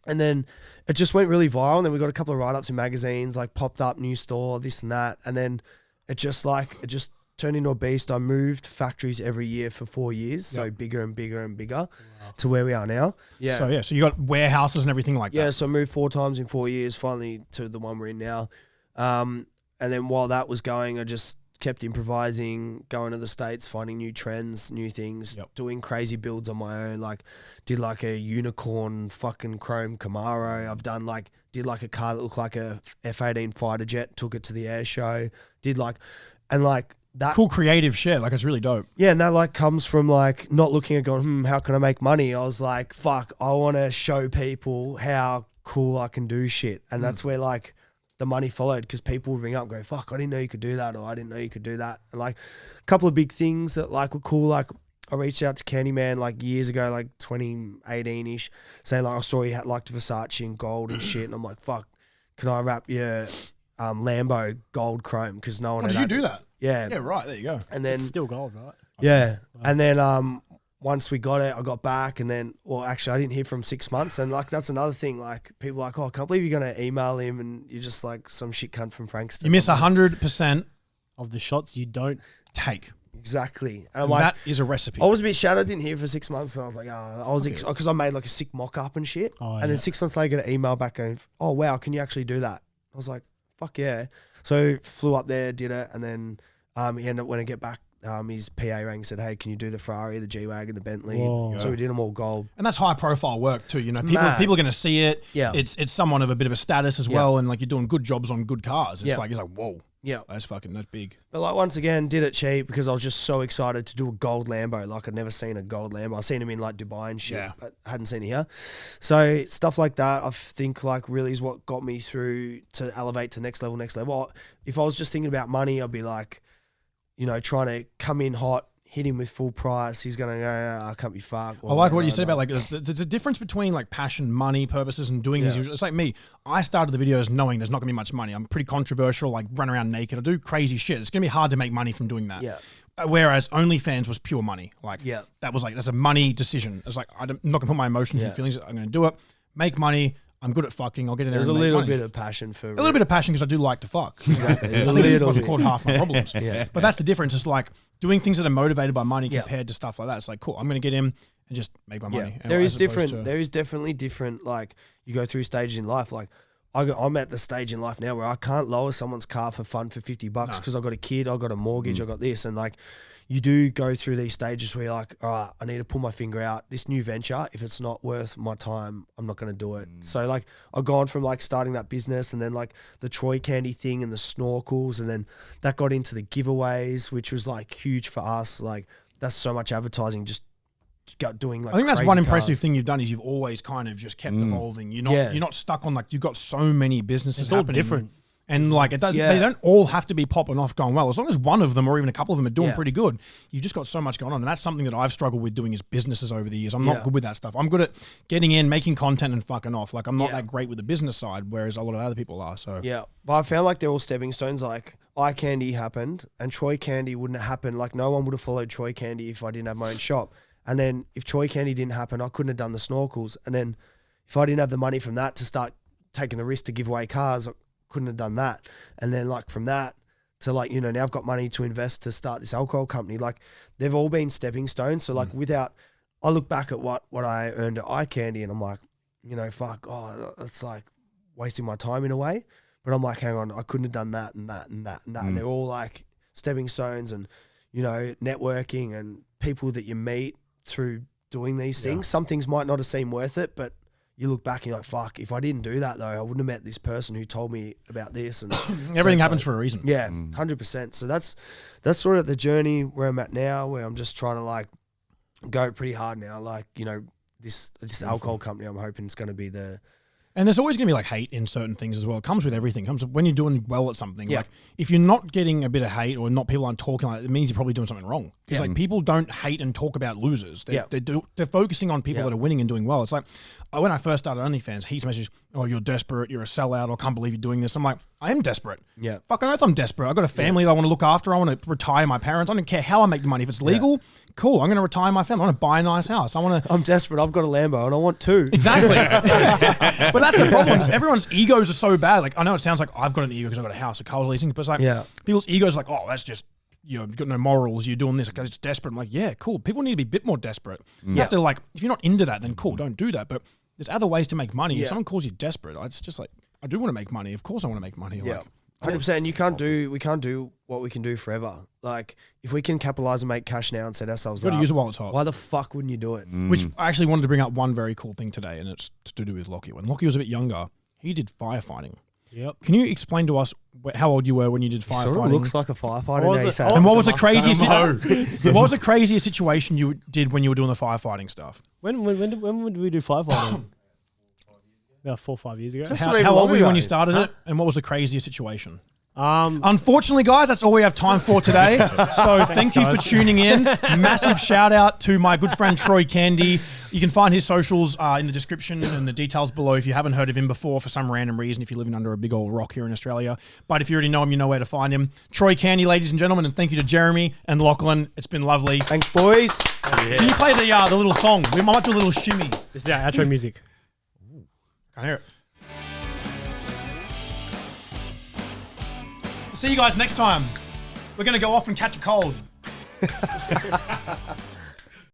and then it just went really viral. And then we got a couple of write-ups in magazines, like popped up, new store, this and that. And then it just turned into a beast. I moved factories every year for 4 years, so bigger and bigger and bigger to where we are now. Yeah. So you got warehouses and everything like that. Yeah, so I moved 4 times in 4 years, finally to the one we're in now. And then while that was going, I just kept improvising, going to the States, finding new trends, new things, doing crazy builds on my own. Like did like a unicorn fucking chrome Camaro. I've done did a car that looked like a F-18 fighter jet, took it to the air show. That cool creative shit, like it's really dope. Yeah, and that like comes from like not looking at going, how can I make money? I was like, fuck, I want to show people how cool I can do shit. And that's where like the money followed, because people would ring up and go, fuck, I didn't know you could do that, or I didn't know you could do that. And like a couple of big things that like were cool, like I reached out to Candyman like years ago, like 2018-ish, saying like I saw you had liked Versace and gold and shit. And I'm like, fuck, can I wrap your Lambo gold chrome? Because no one did you do that? Yeah. Yeah, right. There you go. And then it's still gold, right? Yeah. Wow. And then once we got it, I got back, and then actually I didn't hear from 6 months, and like that's another thing. Like people are like, oh, I can't believe you're gonna email him and you're just like some shit cunt from Frankston. You miss 100% of the shots you don't take. Exactly. And that is a recipe. I was a bit shattered, I didn't hear for 6 months, and I was like, because I made like a sick mock up and shit. And then 6 months later, I get an email back going, oh wow, can you actually do that? I was like, fuck yeah. So flew up there, did it, and then he ended up, when I get back, his PA rang and said, hey, can you do the Ferrari, the G-Wagon, the Bentley? Whoa. So we did them all gold. And that's high profile work too, you know. People are going to see it. Yeah. It's someone of a bit of a status as well, and like you're doing good jobs on good cars. It's like whoa. Yeah. That's big. But like once again, did it cheap because I was just so excited to do a gold Lambo. Like I'd never seen a gold Lambo. I've seen them in like Dubai and shit, but I hadn't seen it here. So stuff like that, I think like really is what got me through to elevate to next level. If I was just thinking about money, I'd be like, you know, trying to come in hot, hit him with full price. He's going to go, I can't be fucked. I like what you said about like, there's a difference between like passion, money, purposes, and doing these. It's like me. I started the videos knowing there's not going to be much money. I'm pretty controversial, like run around naked. I do crazy shit. It's going to be hard to make money from doing that. Yeah. Whereas Onlyfans was pure money. Like that was like, that's a money decision. It's like, I'm not going to put my emotions and feelings. I'm going to do it, make money. I'm good at fucking. I'll get in there. There's and a little make money. bit of passion for a little bit of passion because I do like to fuck. Exactly. There's a little bit. Called half my problems. But that's the difference. It's like doing things that are motivated by money compared to stuff like that. It's like, cool, I'm going to get in and just make my money. There is different. There is definitely different. Like you go through stages in life. Like I'm at the stage in life now where I can't lower someone's car for fun for $50 because I've got a kid, I've got a mortgage, I've got this, and like. You do go through these stages where you're like, all right, I need to pull my finger out. This new venture, if it's not worth my time, I'm not going to do it. So like I've gone from like starting that business and then like the Troy Candy thing and the snorkels, and then that got into the giveaways, which was like huge for us. Like that's so much advertising just doing like I think that's one impressive cars. thing you've done is you've always kind of just kept evolving. You're not stuck on like you've got so many businesses it's all happening. different. And like it does, Yeah. they don't all have to be popping off going well. As long as one of them or even a couple of them are doing Yeah. pretty good, you've just got so much going on. And that's something that I've struggled with doing is businesses over the years. I'm not Yeah. good with that stuff. I'm good at getting in, making content and fucking off. Like I'm not Yeah. that great with the business side, whereas a lot of other people are. So Yeah, but I found like they're all stepping stones. Like Eye Candy happened, and Troy Candy wouldn't have happened. Like no one would have followed Troy Candy if I didn't have my own shop. And then if Troy Candy didn't happen, I couldn't have done the snorkels. And then if I didn't have the money from that to start taking the risk to give away cars, I couldn't have done that. And then like from that to like, you know, now I've got money to invest to start this alcohol company. Like they've all been stepping stones. So like I look back at what I earned at Eye Candy and I'm like, you know, fuck, it's like wasting my time in a way. But I'm like, hang on, I couldn't have done that and that and that and that. And they're all like stepping stones and, you know, networking and people that you meet through doing these things. Some things might not have seemed worth it, but you look back and you're like, fuck, if I didn't do that though, I wouldn't have met this person who told me about this. And everything happens for a reason. Yeah, 100%. So that's sort of the journey where I'm at now, where I'm just trying to like go pretty hard now. Like, you know, this alcohol company, I'm hoping it's going to be the... And there's always going to be like hate in certain things as well. It comes with everything. It comes when you're doing well at something. Yeah. Like if you're not getting a bit of hate or not people aren't talking like it means you're probably doing something wrong. Because like people don't hate and talk about losers. They're focusing on people that are winning and doing well. It's like when I first started OnlyFans, he's messaged, "Oh, you're desperate. You're a sellout. I can't believe you're doing this." I'm like, I am desperate. Yeah. Fucking oath, I'm desperate. I've got a family that I want to look after. I want to retire my parents. I don't care how I make the money. If it's legal, cool. I'm going to retire my family. I want to buy a nice house. I'm desperate. I've got a Lambo and I want two. Exactly. But that's the problem. Everyone's egos are so bad. Like I know it sounds like I've got an ego because I've got a house, a car leasing, but it's like people's egos are like, oh, that's just, you know, you've got no morals. You're doing this because it's desperate. I'm like, yeah, cool. People need to be a bit more desperate. You have to like, if you're not into that, then cool, don't do that. But there's other ways to make money. If someone calls you desperate, it's just like, I do want to make money. Of course I want to make money. Yeah. Like, 100%. We can't do what we can do forever. Like if we can capitalize and make cash now and set ourselves got up, to use it while it's hot. why the fuck wouldn't you do it? Which I actually wanted to bring up one very cool thing today, and it's to do with Lockie. When Lockie was a bit younger, he did firefighting. Yep. Can you explain to us how old you were when you did firefighting? Sort of looks like a firefighter. What now, was you it? say. And what was the Mustache. craziest? What was the craziest situation you did when you were doing the firefighting stuff? When would we do firefighting? About 4 or 5 years ago. That's not even How old long were you when ago. you started it? And what was the craziest situation? Um, Unfortunately, guys, that's all we have time for today. So thank you for tuning in. Massive shout out to my good friend Troy Candy. You can find his socials in the description and the details below if you haven't heard of him before for some random reason, if you're living under a big old rock here in Australia. But if you already know him, you know where to find him. Troy Candy, ladies and gentlemen, and thank you to Jeremy and Lachlan. It's been lovely. Thanks, boys. Can you play the little song? We might do a little shimmy. this is our outro music. Can't hear it. See you guys next time. We're going to go off and catch a cold.